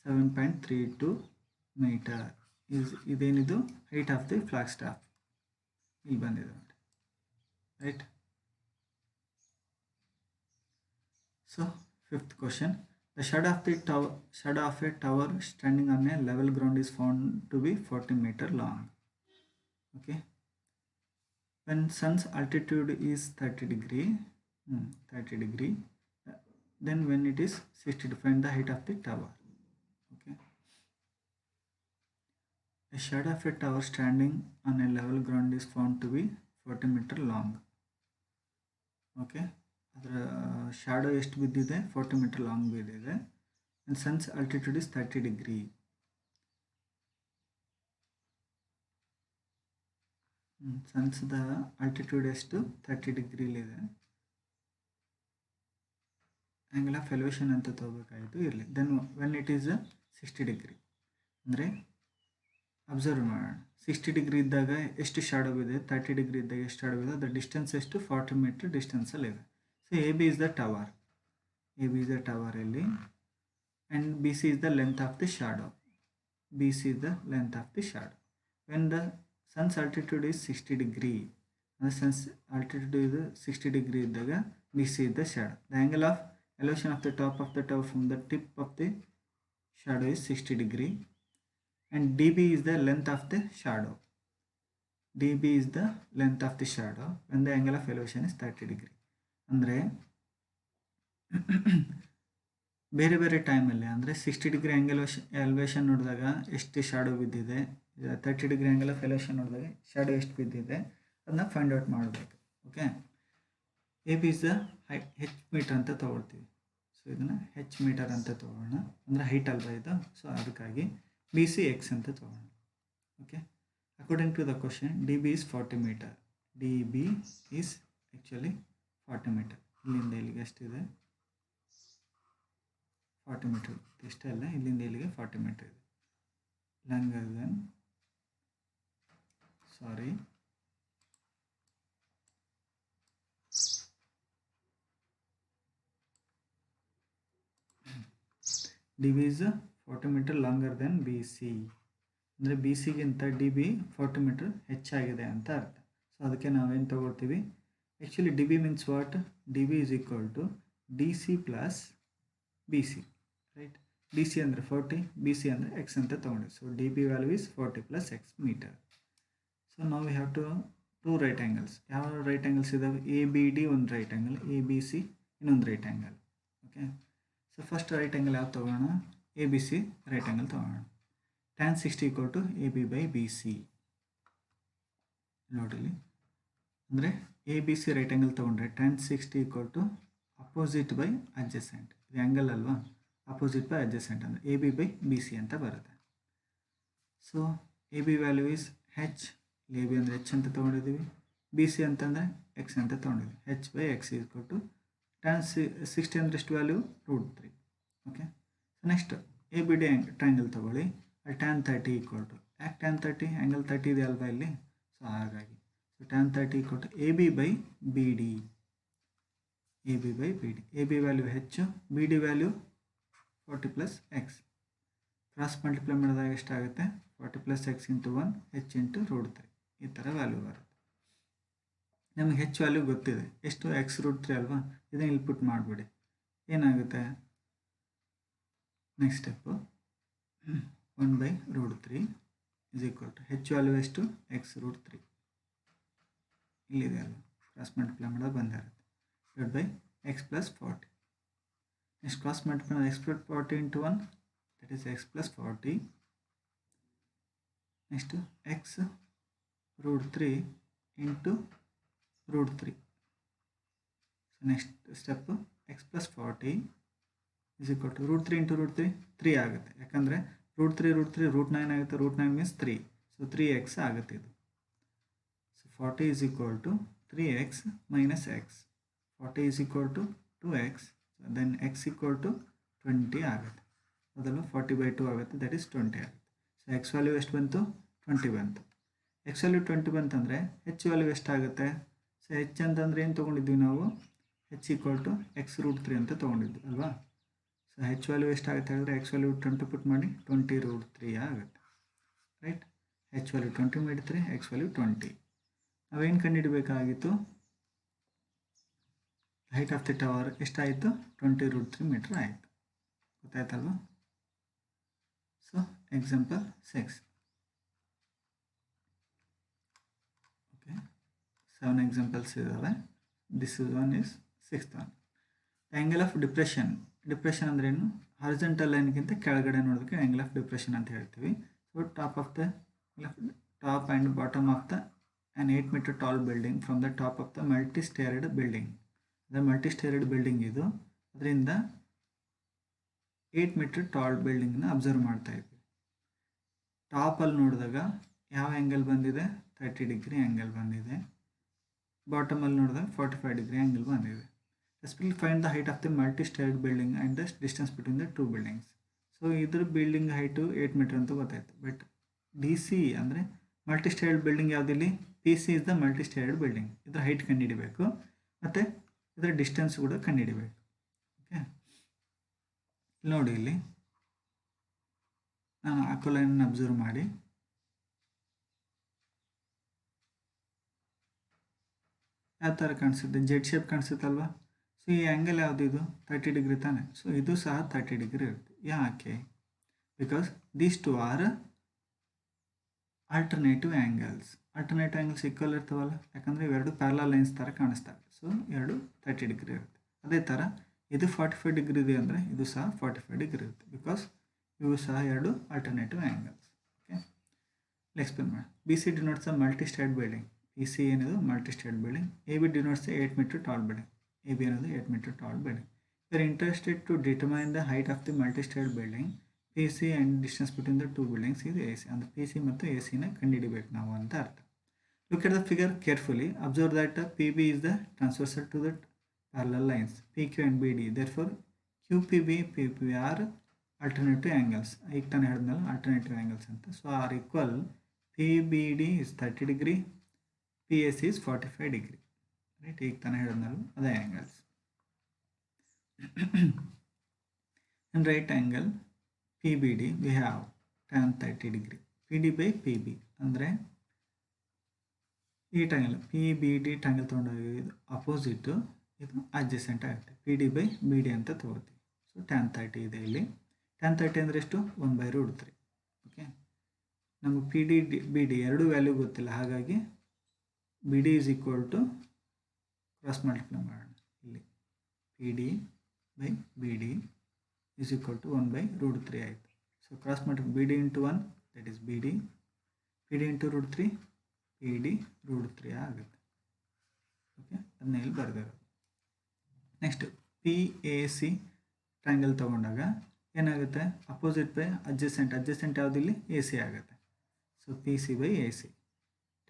7.32 metre. ಇದೇನಿದು? Height of the flag staff. ಇಲ್ಲಿ ಬಂದಿದೆ ನೋಡಿ. Right. So fifth question. The shadow of a tower standing on a level ground is found to be 40 meter long. Okay. When sun's altitude is 30 degree, then when it is 60 to find the height of the tower. Okay. A shadow of a tower standing on a level ground is found to be 40 meter long. Okay. ಅದರ shadow ಎಷ್ಟು ಬಿದ್ದಿದೆ? 40 meter long ಬಿದ್ದಿದೆ. And sun's altitude is 30 degree. ಸನ್ಸ್ದ altitude ಎಷ್ಟು? 30 ಡಿಗ್ರಿಲಿದೆ. Angle of elevation ಅಂತ ತಗೋಬೇಕಾಯಿತು. ಇರಲಿ. Then when it is 60 degree ಅಂದರೆ ಅಬ್ಸರ್ವ್ ಮಾಡೋಣ. 60 degree ಇದ್ದಾಗ ಎಷ್ಟು ಶಾಡೋ ಇದೆ? 30 degree ಇದ್ದಾಗ ಎಷ್ಟು ಶಾಡೋ ಇದೆ? ಅದರ ಡಿಸ್ಟೆನ್ಸ್ ಎಷ್ಟು? 40 meter ಡಿಸ್ಟೆನ್ಸಲ್ಲಿದೆ. So AB is the tower. AB is the tower ಇಲ್ಲಿ. And BC is the length of the shadow. BC is the length of the shadow. when the sun's altitude is 60 degree, the sun's altitude is 60 degree ಇದ್ದಾಗ BC is the shadow. The angle of elevation of the top of the tower from the tip of the shadow is 60 degree and dB is the length of the shadow. dB is the length of the shadow when the angle of elevation is 30 degree. ಅಂದರೆ ಬೇರೆ ಬೇರೆ ಟೈಮಲ್ಲಿ ಅಂದರೆ 60 degree elevation ನೋಡಿದಾಗ ಎಷ್ಟು shadow ಬಿದ್ದಿದೆ, 30 degree angle of elevation ನೋಡಿದಾಗ shadow ಎಷ್ಟು ಬಿದ್ದಿದೆ ಅದನ್ನ ಫೈಂಡ್ ಔಟ್ ಮಾಡಬೇಕು. Okay, A B is the H meter ಅಂತ ತೊಗೊಳ್ತೀವಿ. ಸೊ ಇದನ್ನು ಹೆಚ್ ಮೀಟರ್ ಅಂತ ತೊಗೊಳ್ಳೋಣ, ಅಂದರೆ ಹೈಟ್ ಅಲ್ವಾ ಇದು. ಸೊ ಅದಕ್ಕಾಗಿ ಬಿ ಸಿ ಎಕ್ಸ್ ಅಂತ ತೊಗೊಳ್ಳೋಣ. Okay, according to the question D B is 40 meter. D B is actually 40 meter. ಇಲ್ಲಿಂದ ಇಲ್ಲಿಗೆ ಎಷ್ಟಿದೆ? 40 ಮೀಟರ್. ಇಷ್ಟೇ ಅಲ್ಲ, ಇಲ್ಲಿಂದ ಇಲ್ಲಿಗೆ 40 ಮೀಟರ್ ಇದೆ. Longer than D B is 40 meter longer than B C. ಅಂದರೆ ಬಿ ಸಿಗಿಂತ ಡಿ ಬಿ 40 ಮೀಟರ್ ಹೆಚ್ಚಾಗಿದೆ ಅಂತ ಅರ್ಥ. ಸೊ ಅದಕ್ಕೆ ನಾವೇನು ತೊಗೊಳ್ತೀವಿ? Actually D B means what? D B is equal to D C plus B C, right? D C ಅಂದರೆ 40, B C ಅಂದರೆ ಎಕ್ಸ್ ಅಂತ ತೊಗೊಂಡು. So D B value is 40 plus x meter. So ನಾವು have to right angles. ಯಾವ right angles ಇದ್ದಾವೆ? A B D ಒಂದು right angle, A B C ಇನ್ನೊಂದು right angle. Okay, so first right angle ಯಾವ್ದು ತೊಗೊಳ್ಳೋಣ? A B C right angle ತೊಗೊಳ್ಳೋಣ. tan 60 equal to A B by B C. ನೋಡಿಲಿ, ಅಂದರೆ A B C right angle ತೊಗೊಂಡ್ರೆ tan 60 equal to opposite by adjacent. ಇದು angle ಅಲ್ವಾ? Opposite by adjacent ಅಂದರೆ A B by B C ಅಂತ ಬರುತ್ತೆ. So A B value is H. A B ಅಂದರೆ ಹೆಚ್ ಅಂತ ತೊಗೊಂಡಿದ್ದೀವಿ, ಬಿ ಸಿ ಅಂತಂದರೆ ಎಕ್ಸ್ ಅಂತ ತೊಗೊಂಡಿದ್ದೀವಿ. H by X equal to tan 60 ಅಂದರೆ ಎಷ್ಟು value? √3. Okay, so next A B D triangle ತೊಗೊಳ್ಳಿ. ಅಲ್ಲಿ tan 30 ಈಕ್ವಲ್ ಟು, ಯಾಕೆ tan 30? ಆ್ಯಂಗಲ್ 30 ಇದೆ ಅಲ್ವಾ ಇಲ್ಲಿ. ಸೊ ಹಾಗಾಗಿ so tan 30 equal to A B by B D. A B by B D. A B value ಹೆಚ್ಚು, B D value 40 plus X. Cross multiply ಮಾಡಿದಾಗ ಎಷ್ಟಾಗುತ್ತೆ? 40 ಪ್ಲಸ್ ಎಕ್ಸ್ ಇಂಟು 1 ಹೆಚ್ into √3. ಈ ಥರ value ಬರುತ್ತೆ. ನಮಗೆ ಹೆಚ್ ವ್ಯಾಲ್ಯೂ ಗೊತ್ತಿದೆ ಎಷ್ಟು? ಎಕ್ಸ್ √3 ಅಲ್ವಾ? ಇದನ್ನು ಇಲ್ಲಿ ಪುಟ್ ಮಾಡಿಬಿಡಿ. ಏನಾಗುತ್ತೆ? Next step 1 by √3 is equal to H value ಎಷ್ಟು? ಎಕ್ಸ್ √3 ಇಲ್ಲಿದೆ ಅಲ್ವಾ? ಕ್ರಾಸ್ ಮಲ್ಟಿಪ್ಲೈ ಮಾಡೋದು ಬಂದಿರುತ್ತೆ. Divide by x plus 40. Next cross multiply x plus 40 into 1, that is x plus 40. Next x √3 into √3. So next step x plus 40 is equal to √3 into √3 3 ಆಗುತ್ತೆ. ಯಾಕಂದರೆ √3 √9 ಆಗುತ್ತೆ. √9 means 3. So 3x ಆಗುತ್ತೆ ಇದು. So 40 is equal to 3x minus x. 40 is equal to 2x. Then x equal to 20 ಆಗುತ್ತೆ. ಅದಲ್ಲ 40 by 2 ಆಗುತ್ತೆ, that is 20 ಆಗುತ್ತೆ. So X value ಎಷ್ಟು ಬಂತು? 20 ಬಂತು. ಎಕ್ಸ್ ವ್ಯಾಲ್ಯೂ 20 ಬಂತಂದರೆ ಹೆಚ್ ವ್ಯಾಲ್ಯೂ ಎಷ್ಟಾಗುತ್ತೆ? ಸೊ ಹೆಚ್ ಅಂತಂದರೆ ಏನು ತೊಗೊಂಡಿದ್ವಿ ನಾವು? ಹೆಚ್ ಈಕ್ವಲ್ ಟು ಎಕ್ಸ್ √3 ಅಂತ ತೊಗೊಂಡಿದ್ವಿ ಅಲ್ವಾ? ಸೊ ಹೆಚ್ ವ್ಯಾಲ್ಯೂ ಎಷ್ಟಾಗುತ್ತೆ ಹೇಳಿದ್ರೆ ಎಕ್ಸ್ ವ್ಯಾಲ್ಯೂ 20 ಪುಟ್ ಮಾಡಿ 20 √3 ಆಗುತ್ತೆ, ರೈಟ್? ಹೆಚ್ ವ್ಯಾಲ್ಯೂ 20 ಮಾಡಿದರೆ ಎಕ್ಸ್ ವ್ಯಾಲ್ಯೂ 20. ನಾವೇನು ಕಂಡುಹಿಡಬೇಕಾಗಿತ್ತು? ಹೈಟ್ ಆಫ್ ದಿ ಟವರ್ ಎಷ್ಟಾಯಿತು? 20 √3 ಮೀಟರ್ ಆಯಿತು. ಗೊತ್ತಾಯ್ತಲ್ವಾ? So example 6. ಓಕೆ, 7 ಎಕ್ಸಾಂಪಲ್ಸ್ ಇದ್ದಾವೆ. This is one is 6th one. Angle of depression. Depression ಅಂದ್ರೇನು? ಹಾರಿಜಾಂಟಲ್ ಲೈನ್ಗಿಂತ ಕೆಳಗಡೆ ನೋಡೋದಕ್ಕೆ ಆ್ಯಂಗಲ್ ಆಫ್ ಡಿಪ್ರೆಷನ್ ಅಂತ ಹೇಳ್ತೀವಿ. So top and bottom of the an 8 meter tall building from the top of the multi-storied building. The multi-storied building ಇದು, ಅದರಿಂದ 8 meter tall buildingನ observe ಮಾಡ್ತಾ ಇದ್ವಿ. ಟಾಪಲ್ಲಿ ನೋಡಿದಾಗ ಯಾವ ಆ್ಯಂಗಲ್ ಬಂದಿದೆ? 30 ಡಿಗ್ರಿ ಆ್ಯಂಗಲ್ ಬಂದಿದೆ. ಬಾಟಮಲ್ಲಿ ನೋಡಿದಾಗ 45 ಡಿಗ್ರಿ ಆ್ಯಂಗಲ್ ಬಂದಿದೆ. Especially find the height of the multi-storied building and the distance between the two buildings. So ಇದ್ರ ಬಿಲ್ಡಿಂಗ್ ಹೈಟು 8 ಮೀಟರ್ ಅಂತ ಗೊತ್ತಾಯ್ತು. ಬಟ್ ಡಿ ಸಿ ಅಂದರೆ ಮಲ್ಟಿ-ಸ್ಟೈರ್ಡ್ ಬಿಲ್ಡಿಂಗ್ ಯಾವುದಿಲ್ಲಿ? P C is the multi-storeyed building. ಇದರ height ಕಂಡುಹಿಡಿಬೇಕು ಮತ್ತು ಇದರ distance ಕೂಡ ಕಂಡುಹಿಡಿಬೇಕು. ಓಕೆ, ನೋಡಿ ಇಲ್ಲಿ ನಾನು ಆಕೋ ಲೈನನ್ನು ಅಬ್ಸರ್ವ್ ಮಾಡಿ ಯಾವ ಥರ ಕಾಣಿಸುತ್ತೆ, ಜೆಡ್ ಶೇಪ್ ಕಾಣಿಸುತ್ತಲ್ವಾ. ಸೊ ಈ ಆ್ಯಂಗಲ್ ಯಾವುದು, ಇದು 30 ಡಿಗ್ರಿ ತಾನೆ. ಸೊ ಇದು ಸಹ 30 ಡಿಗ್ರಿ ಇರುತ್ತೆ. ಯಾಕೆ? Because these two are alternative angles. Alternative angles equal ಇರ್ತಾವಲ್ಲ, ಯಾಕಂದರೆ ಇವೆರಡು ಪ್ಯಾರಲಲ್ ಲೈನ್ಸ್ ಥರ ಕಾಣಿಸ್ತವೆ. ಸೊ ಎರಡು 30 ಡಿಗ್ರಿ ಇರುತ್ತೆ. ಅದೇ ಥರ ಇದು 45 ಡಿಗ್ರಿ ಇದೆ ಅಂದರೆ ಇದು ಸಹ 45 ಡಿಗ್ರಿ ಇರುತ್ತೆ. ಬಿಕಾಸ್ ಇವು ಸಹ ಎರಡು ಆಲ್ಟರ್ನೇಟಿವ್ ಆ್ಯಂಗಲ್ಸ್. ಓಕೆ, ಎಕ್ಸ್ಪ್ಲೇನ್ ಮಾಡಿ. B C denotes a multi storeyed building. B C ಏನಿದು multi storeyed building. A B denotes 8 metre tall building. A B ಅನ್ನೋದು 8 metre tall building. You are interested to determine the height of the multi storeyed building. P C and distance between the two buildings ಇದು A C. ಅಂದರೆ P C ಮತ್ತು A ಸಿನ ಕಂಡುಹಿಡಿಬೇಕು ನಾವು ಅಂತ ಅರ್ಥ. Look at the figure carefully. Observe that PB is the transversal to the parallel lines PQ and BD. Therefore, QPB, PPB are alternative angles. ಈಗ ತಾನೇ ಹೇಳಿದ್ನಲ್ಲ alternative angles ಅಂತ. So are equal. PBD is 30 degree. PAC is 45 degree. Right? ಈಗ ತಾನೇ ಹೇಳಿದ್ನಲ್ಲ ಅದೇ angles. In right angle PBD we have tan 30 degree. PD by PB ಅಂದರೆ ಈ ಟ್ಯಾಂಗಲ್ ಪಿ ಬಿ ಡಿ ಟ್ಯಾಂಗಲ್ ತೊಗೊಂಡಾಗ ಇದು ಅಪೋಸಿಟ್, ಇದು ಅಡ್ಜಸೆಂಟ್ ಆಗುತ್ತೆ. P D by B D ಅಂತ ತೊಗೋತೀವಿ. ಸೊ tan 30 ಇದೆ ಇಲ್ಲಿ. tan 30 ಅಂದರೆ ಎಷ್ಟು? 1/√3. ಓಕೆ, ನಮಗೆ ಪಿ ಡಿ ಬಿ ಡಿ ಎರಡು ವ್ಯಾಲ್ಯೂ ಗೊತ್ತಿಲ್ಲ, ಹಾಗಾಗಿ B D is equal to cross multiply ಮಾಡೋಣ. ಇಲ್ಲಿ P D by B D is equal to 1/√3 ಆಯಿತು. So cross multiply B D into 1 that is B D, P D into √3 P D √3 ಆಗುತ್ತೆ. Okay, ಅದನ್ನ ಇಲ್ಲಿ ಬರೆದಿರೋದು. Next P A C triangle ತೊಗೊಂಡಾಗ ಏನಾಗುತ್ತೆ? Opposite by adjacent. Adjacent ಯಾವುದಿಲ್ಲಿ? A C ಆಗುತ್ತೆ. So P C by A C.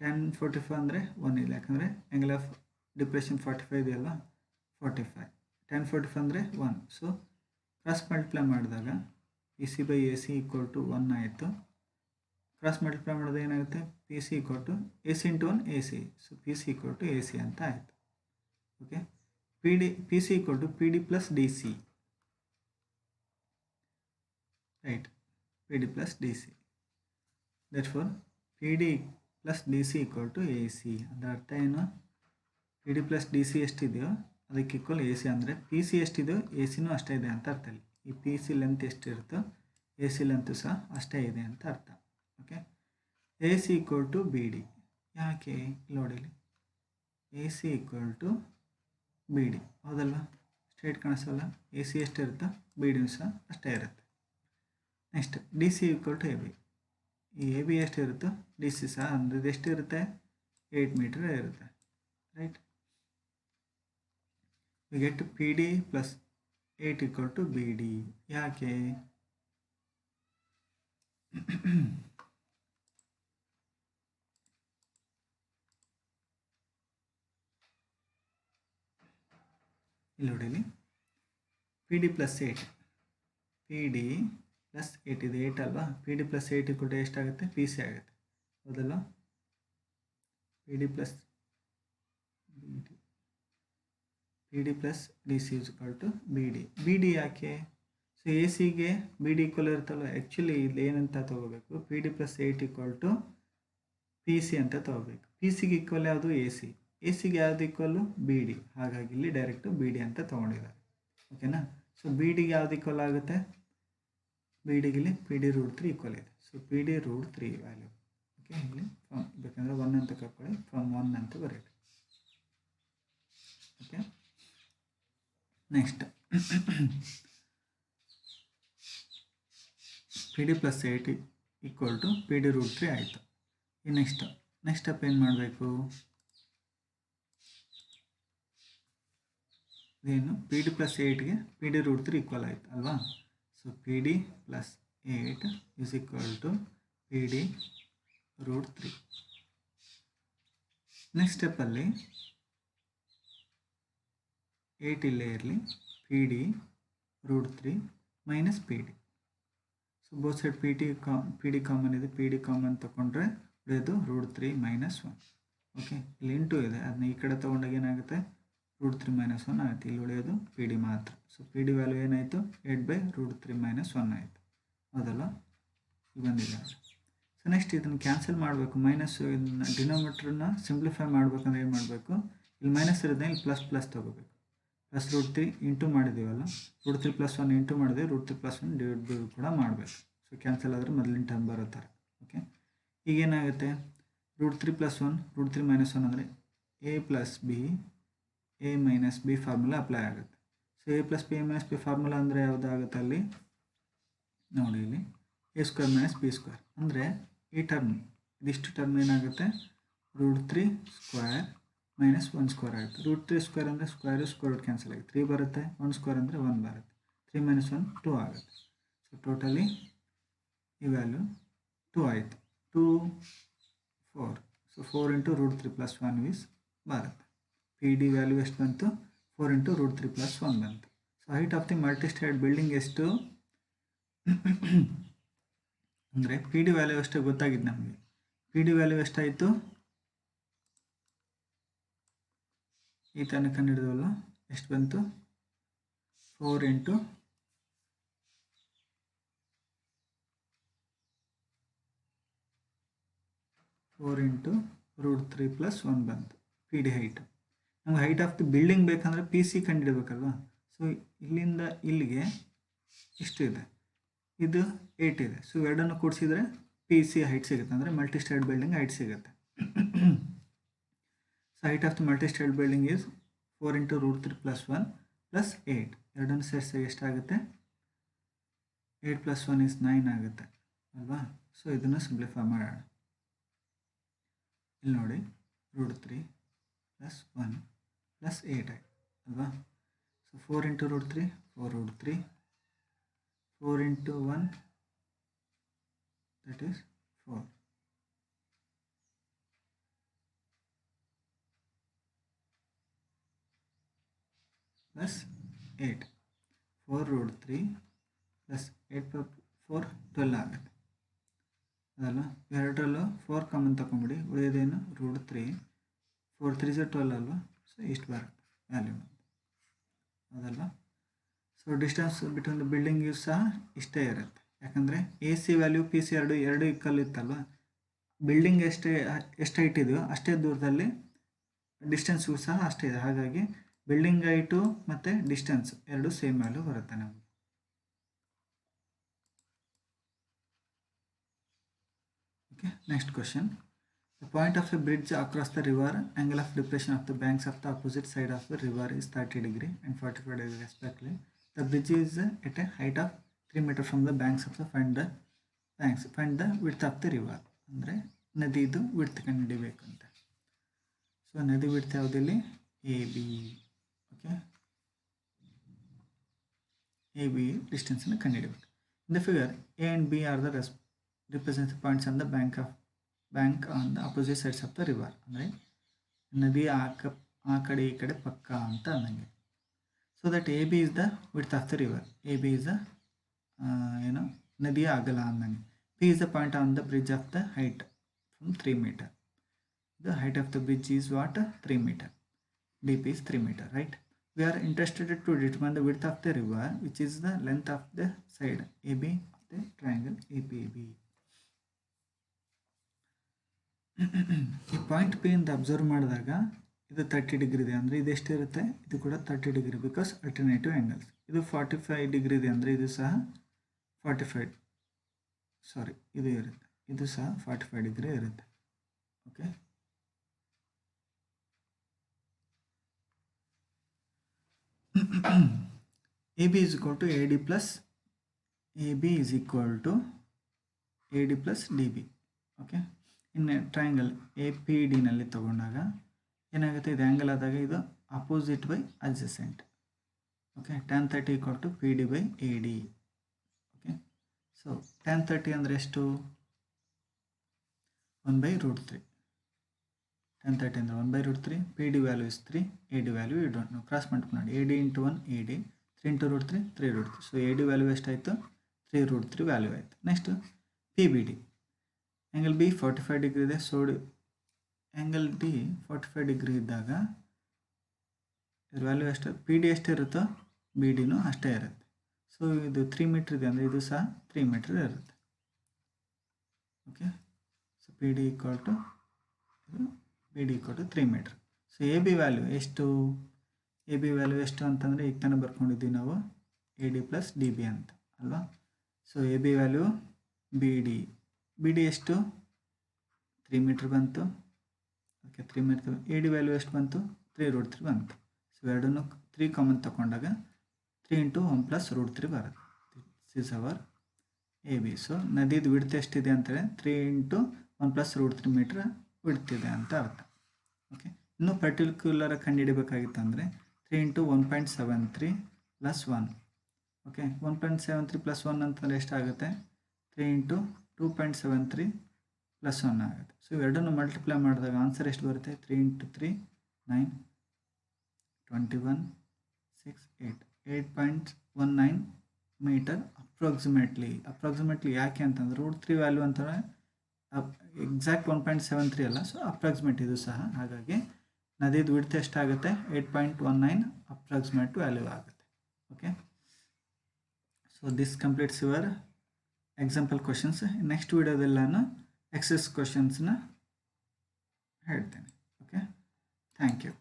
tan 45 ಅಂದರೆ 1 ಇಲ್ಲ, ಯಾಕಂದರೆ ಆ್ಯಂಗಲ್ ಆಫ್ ಡಿಪ್ರೆಷನ್ 45 ಇದೆಯಲ್ಲ, 45. tan 45 ಅಂದರೆ 1. ಸೊ ಕ್ರಾಸ್ ಮಲ್ಟಿಪ್ಲೈ ಮಾಡಿದಾಗ P C by A C equal to 1 ಆಯಿತು. ಕ್ರಾಸ್ ಮಲ್ಟಿಪ್ಲೈ ಮಾಡೋದು ಏನಾಗುತ್ತೆ? P C equal to A C into 1 A C. So P C equal to A C ಅಂತ ಆಯಿತು. Okay, P C equal to P D plus D C. Right, P D plus D C. Therefore P D plus D C equal to A C. ಅದರ ಅರ್ಥ ಏನು? P D plus D C ಎಷ್ಟಿದೆಯೋ ಅದಕ್ಕೆ equal A C. ಅಂದರೆ P C ಎಷ್ಟಿದೆಯೋ A ಸಿನೂ ಅಷ್ಟೇ ಇದೆ ಅಂತ ಅರ್ಥ. ಇಲ್ಲಿ ಈ ಪಿ ಸಿ ಲೆಂತ್ ಎಷ್ಟಿರುತ್ತೋ ಎ ಸಿ ಲೆಂತು ಸಹ ಅಷ್ಟೇ ಇದೆ ಅಂತ ಅರ್ಥ. Okay, A C equal to B D. ಯಾಕೆ ನೋಡಿಲಿ, A C equal to B D ಹೌದಲ್ವಾ? ಸ್ಟ್ರೇಟ್ ಕಾಣಿಸಲ್ಲ. ಎ ಸಿ ಎಷ್ಟಿರುತ್ತೋ ಬಿ ಡಿನೂ ಸಹ ಅಷ್ಟೇ ಇರುತ್ತೆ. Next D C equal to A B. ಈ ಎ ಬಿ ಎಷ್ಟಿರುತ್ತೋ ಡಿ ಸಿ ಸಹ ಅಂದರೆ ಎಷ್ಟಿರುತ್ತೆ? 8 ಮೀಟರ್ ಇರುತ್ತೆ. Right, we get P D plus 8 equal to B D. ಯಾಕೆ? ಇಲ್ಲಿ ನೋಡಿಲಿ, P D plus 8, P D plus 8 ಇದೆ, 8 ಅಲ್ವಾ? P D plus 8 equal to ಎಷ್ಟಾಗುತ್ತೆ? ಪಿ ಸಿ ಆಗುತ್ತೆ ಹೌದಲ್ಲ? P D plus D C equal to B D. B D ಯಾಕೆ? So A ಸಿಗೆ ಬಿ ಡಿ ಈಕ್ವಲ್ ಇರುತ್ತಲ್ಲ. ಆ್ಯಕ್ಚುಲಿ ಇಲ್ಲಿ ಏನಂತ ತೊಗೋಬೇಕು? P D plus 8 equal to P C ಅಂತ ತೊಗೋಬೇಕು. ಪಿ ಸಿಗೆ ಈಕ್ವಲ್ ಯಾವುದು? A C. ಎ ಸಿಗೆ ಯಾವುದು ಈಕ್ವಲ್ಲು? B D. ಹಾಗಾಗಿ ಇಲ್ಲಿ ಡೈರೆಕ್ಟು ಬಿ ಡಿ ಅಂತ ತೊಗೊಂಡಿದ್ದಾರೆ. ಓಕೆನಾ? ಸೊ ಬಿ ಡಿಗೆ ಯಾವುದು ಈಕ್ವಲ್ ಆಗುತ್ತೆ? ಬಿ ಡಿಗೆ ಇಲ್ಲಿ ಪಿ ಡಿ √3 ಈಕ್ವಲ್ ಇದೆ. So P D √3 value. Okay, ಇಲ್ಲಿ ಫ್ರಮ್ ಬೇಕಂದರೆ 1 ಅಂತ ಕರ್ಕೊಳ್ಳಿ, ಫ್ರಮ್ 1 ಅಂತ ಬರೀರಿ. Okay, next P D plus 8 equal to P D √3 ಆಯಿತು. ಈ ನೆಕ್ಸ್ಟ್ ಸ್ಟೆಪ್ ಏನು ಮಾಡಬೇಕು? ಇದೇನು ಪಿ ಡಿ ಪ್ಲಸ್ 8ಗೆ ಪಿ ಡಿ √3 ಈಕ್ವಲ್ ಆಯಿತು ಅಲ್ವಾ? So P D plus 8 is equal to P D √3. Next ಸ್ಟೆಪ್ಪಲ್ಲಿ 8 ಇಲ್ಲೇ ಇರಲಿ, P D √3 minus P D. So both side P D common ಇದೆ. ಪಿ ಡಿ ಕಾಮನ್ ತೊಗೊಂಡ್ರೆ ಉಳಿಯೋದು √3 ಮೈನಸ್ 1. ಓಕೆ, ಇಲ್ಲಿ ಇಂಟು ಇದೆ, ಅದನ್ನ ಈ ಕಡೆ ತೊಗೊಂಡಾಗ ಏನಾಗುತ್ತೆ? √3 ಮೈನಸ್ 1 ಆಯಿತು. ಇಲ್ಲಿ ಉಳಿಯೋದು ಪಿ ಡಿ ಮಾತ್ರ. ಸೊ ಪಿ ಡಿ ವ್ಯಾಲ್ಯೂ ಏನಾಯಿತು? 8/√3 ಮೈನಸ್ 1 ಆಯಿತು ಹೌದಲ್ಲ? ಈಗ ಬಂದಿದೆ. ಸೊ ನೆಕ್ಸ್ಟ್ ಇದನ್ನು ಕ್ಯಾನ್ಸಲ್ ಮಾಡಬೇಕು. ಮೈನಸ್ ಇದನ್ನು ಡಿನೋಮಿನೇಟರ್ನ ಸಿಂಪ್ಲಿಫೈ ಮಾಡಬೇಕಂದ್ರೆ ಏನು ಮಾಡಬೇಕು? ಇಲ್ಲಿ ಮೈನಸ್ ಇರೋದೇ ಇಲ್ಲಿ ಪ್ಲಸ್ ಪ್ಲಸ್ ತೊಗೋಬೇಕು. ಪ್ಲಸ್ √3 ಇಂಟು ಮಾಡಿದ್ದೀವಲ್ಲ, √3 + 1 ಇಂಟು ಮಾಡಿದೆ, √3 + 1 ಡಿವೈಡ್ ಬೈ ಕೂಡ ಮಾಡಬೇಕು. ಸೊ ಕ್ಯಾನ್ಸಲ್ ಆದರೆ ಮೊದಲಿನ ಟರ್ಮ್ ಬರೋ ಥರ. ಓಕೆ, ಈಗೇನಾಗುತ್ತೆ, √3 + 1 √3 - 1 ಅಂದರೆ a + b a - b formula apply ಆಗುತ್ತೆ. So a + b a - b formula ಅಂದರೆ ಯಾವುದಾಗುತ್ತೆ ಅಲ್ಲಿ ನೋಡಿ, ಇಲ್ಲಿ a² - b² ಅಂದರೆ ಈ ಟರ್ಮ್, ಇದಿಷ್ಟು ಟರ್ಮ್ ಏನಾಗುತ್ತೆ, √3² - 1² ಆಗುತ್ತೆ. √3² ಅಂದರೆ ಸ್ಕ್ವೇರ್ ಕ್ಯಾನ್ಸಲ್ ಆಗುತ್ತೆ, 3 ಬರುತ್ತೆ, 1² ಅಂದರೆ 1 ಬರುತ್ತೆ, 3 - 1 2 ಆಗುತ್ತೆ. ಸೊ ಟೋಟಲಿ ಈ ವ್ಯಾಲ್ಯೂ 2 ಆಯಿತು. 2 4, ಸೊ 4 × √3 + 1 ಈಸ್ ಬರುತ್ತೆ. ಪಿ ಡಿ ವ್ಯಾಲ್ಯೂ ಎಷ್ಟು ಬಂತು, 4 × √3 + 1 ಬಂತು. So height of the multistoreyed building ಎಷ್ಟು ಅಂದರೆ ಪಿ ಡಿ ವ್ಯಾಲ್ಯೂ ಅಷ್ಟೇ ಗೊತ್ತಾಗಿದ್ದು ನಮಗೆ. ಪಿ ಡಿ ವ್ಯಾಲ್ಯೂ ಎಷ್ಟಾಯಿತು, ಈ ತನಕ ಕಂಡಿಡಿದವಲ್ಲ, ಎಷ್ಟು ಬಂತು, 4 × √3 + 1 ಬಂತು ಪಿ ಡಿ ಹೈಟ್. ನಮ್ಗೆ ಹೈಟ್ ಆಫ್ ದಿ ಬಿಲ್ಡಿಂಗ್ ಬೇಕಂದರೆ ಪಿ ಸಿ ಕಂಡುಹಿಡಬೇಕಲ್ವ. ಸೊ ಇಲ್ಲಿಂದ ಇಲ್ಲಿಗೆ ಇಷ್ಟು ಇದೆ, ಇದು 8 ಇದೆ. ಸೊ ಎರಡನ್ನು ಕೂಡಿಸಿದರೆ ಪಿ ಸಿ ಹೈಟ್ ಸಿಗುತ್ತೆ, ಅಂದರೆ ಮಲ್ಟಿಸ್ಟೇಡ್ ಬಿಲ್ಡಿಂಗ್ ಹೈಟ್ ಸಿಗುತ್ತೆ. So height of the multistoreyed building is 4 × √3 + 1 + 8. ಎರಡನ್ನು ಸೇರಿಸಿ ಎಷ್ಟಾಗುತ್ತೆ, 8 + 1 = 9 ಆಗುತ್ತೆ ಅಲ್ವಾ. ಸೊ ಇದನ್ನು ಸಿಂಪ್ಲಿಫೈ ಮಾಡೋಣ. ಇಲ್ಲಿ ನೋಡಿ, √3 + 1 + 8 ಆಯಿತು ಅಲ್ವಾ. ಸೊ 4 × √3 4 √3, 4 × 1 that is 4 + 8, 4 √3 + 8 + 4 12 ಆಗುತ್ತೆ ಅದಲ್ಲ. ಎರಡರಲ್ಲೂ 4 ಕಾಮನ್ ತಗೊಂಬಿಡಿ, ಉಳಿಯೋದೇನು √3, 4 3 = 12 ಅಲ್ವಾ. ಸೊ ಇಷ್ಟು ಬರುತ್ತೆ ವ್ಯಾಲ್ಯೂ ಅದಲ್ಲ. So distance between the building ಸಹ ಇಷ್ಟೇ ಇರುತ್ತೆ, ಯಾಕಂದರೆ A C value P C ಎರಡು ಈಕ್ವಲ್ ಇತ್ತಲ್ವ. ಬಿಲ್ಡಿಂಗ್ ಎಷ್ಟು ಹೈಟ್ ಇದೆಯೋ ಅಷ್ಟೇ ದೂರದಲ್ಲಿ ಡಿಸ್ಟೆನ್ಸ್ಗೂ ಸಹ ಅಷ್ಟೇ ಇದೆ. ಹಾಗಾಗಿ ಬಿಲ್ಡಿಂಗ್ ಹೈಟು ಮತ್ತು ಡಿಸ್ಟೆನ್ಸ್ ಎರಡು ಸೇಮ್ ವ್ಯಾಲ್ಯೂ ಬರುತ್ತೆ ನಮಗೆ. Okay, next question. The point of a bridge across the river, angle of depression of the banks of the opposite side of the river is 30 degree and 45 degree respectively. The bridge is at a height of 3 meters from the banks of the find the width of the river. ಅಂದರೆ ನದಿದು width ಕಂಡುಹಿಡಿಬೇಕು ಅಂತ. So ನದಿ width ಯಾವುದಿಲ್ಲಿ, A B. Okay, A B ಡಿಸ್ಟೆನ್ಸನ್ನು ಕಂಡುಹಿಡಬೇಕು. In the figure A and B are the represent the points on the bank on the opposite sides of the river. ಅಂದರೆ ನದಿ ಆ ಕಡೆ ಈ ಕಡೆ ಪಕ್ಕ ಅಂತ ಅನ್ನಂಗೆ. So that A B is the width of the river, A B is the ನದಿಯ ಅಗಲ ಅಂದಂಗೆ. P is the point on the bridge of the height from 3 meter. The height of the bridge is what, 3 meter. Deep is 3 meter, right? We are interested to determine the width of the river, which is the length of the side AB of the triangle APB. ಈ point P ಇಂದ observe ಮಾಡಿದಾಗ ಇದು 30 degree ಇದೆ ಅಂದರೆ ಇದು ಎಷ್ಟಿರುತ್ತೆ, ಇದು ಕೂಡ 30 ಡಿಗ್ರಿ, ಬಿಕಾಸ್ ಅಲ್ಟರ್ನೇಟಿವ್ ಆ್ಯಂಗಲ್ಸ್. ಇದು 45 ಡಿಗ್ರಿ ಇದೆ ಅಂದರೆ ಇದು ಸಹ 45 ಇದು ಇರುತ್ತೆ, ಇದು ಸಹ 45 ಡಿಗ್ರಿ ಇರುತ್ತೆ. Okay, AB is equal to AD plus DB. Okay, ಇನ್ನು ಟ್ರಯಾಂಗಲ್ ಎ ಪಿ ಡಿನಲ್ಲಿ ತಗೊಂಡಾಗ ಏನಾಗುತ್ತೆ, ಇದು ಆ್ಯಂಗಲ್ ಆದಾಗ ಇದು opposite by adjacent. Okay, tan 30 equal to PD/AD. Okay, so tan 30 ಅಂದರೆ ಎಷ್ಟು, 1/√3. tan 30 ಅಂದರೆ 1/√3. PD value is 3, AD value you don't know. Cross multiply ಮಾಡಿ, AD × 1 AD, 3 × √3 3√3. So AD value ಎಷ್ಟಾಯಿತು, 3√3 ವ್ಯಾಲ್ಯೂ ಆಯಿತು. Next PBD, angle B 45 degree ಇದೆ. So angle D 45 degree ಇದ್ದಾಗ ಇದ್ರ value ಎಷ್ಟು, ಪಿ ಡಿ ಎಷ್ಟಿರುತ್ತೋ ಬಿ ಡಿನೂ ಅಷ್ಟೇ ಇರುತ್ತೆ. ಸೊ ಇದು 3 ಮೀಟ್ರ್ ಇದೆ ಅಂದರೆ ಇದು ಸಹ 3 ಮೀಟ್ರ್ ಇರುತ್ತೆ. Okay, so P D equal to 3 meter. So A B value ಎಷ್ಟು, ಎ ಬಿ ವ್ಯಾಲ್ಯೂ ಎಷ್ಟು ಅಂತಂದರೆ ಈಗ ತಾನೇ ಬರ್ಕೊಂಡಿದ್ದೀವಿ ನಾವು A D plus D B ಅಂತ ಅಲ್ವಾ. So A B value B D ಎಷ್ಟು 3 ಮೀಟ್ರ್ ಬಂತು. Okay 3 meter. A D value ಎಷ್ಟು ಬಂತು 3√3 ಬಂತು. ಸೊ ಎರಡನ್ನೂ 3 ಕಾಮನ್ ತಗೊಂಡಾಗ 3 × 1 + √3 ಬರುತ್ತೆ. This is our A B. So ನದಿದು ವಿಡ್ತ್ ಎಷ್ಟಿದೆ ಅಂತೇಳಿ 3 × 1 + √3 ಮೀಟ್ರ್ ವಿಡ್ತಿದೆ ಅಂತ ಅರ್ಥ. ಓಕೆ, ಇನ್ನೂ ಪರ್ಟಿಕ್ಯುಲರ್ ಕಂಡುಹಿಡಬೇಕಾಗಿತ್ತು ಅಂದರೆ 3 × 1.73 + 1. ಓಕೆ, 1.73 + 1 ಅಂತಂದರೆ ಎಷ್ಟಾಗುತ್ತೆ 3 × 2.73 + 1 ಆಗುತ್ತೆ. ಸೊ ಇವೆರಡನ್ನು ಮಲ್ಟಿಪ್ಲೈ ಮಾಡಿದಾಗ ಆನ್ಸರ್ ಎಷ್ಟು ಬರುತ್ತೆ 3 × 3 9 21 6 8.19 ಮೀಟರ್ ಅಪ್ರಾಕ್ಸಿಮೇಟ್ಲಿ. ಯಾಕೆ ಅಂತಂದ್ರೆ √3 ವ್ಯಾಲ್ಯೂ ಅಂತಂದರೆ ಎಕ್ಸಾಕ್ಟ್ 1.73 ಅಲ್ಲ, ಸೊ ಅಪ್ರಾಕ್ಸಿಮೇಟ್ ಇದು ಸಹ. ಹಾಗಾಗಿ ನದಿದು ವಿಡ್ತ್ ಎಷ್ಟಾಗುತ್ತೆ 8.19 ಅಪ್ರಾಕ್ಸಿಮೇಟ್ ವ್ಯಾಲ್ಯೂ ಆಗುತ್ತೆ. Okay, so this completes your example questions. Next ವಿಡಿಯೋದಲ್ಲಿ ನಾನು ಎಕ್ಸಸ್ ಕ್ವಶನ್ಸ್ನ ಹೇಳ್ತೇನೆ. Okay, thank you.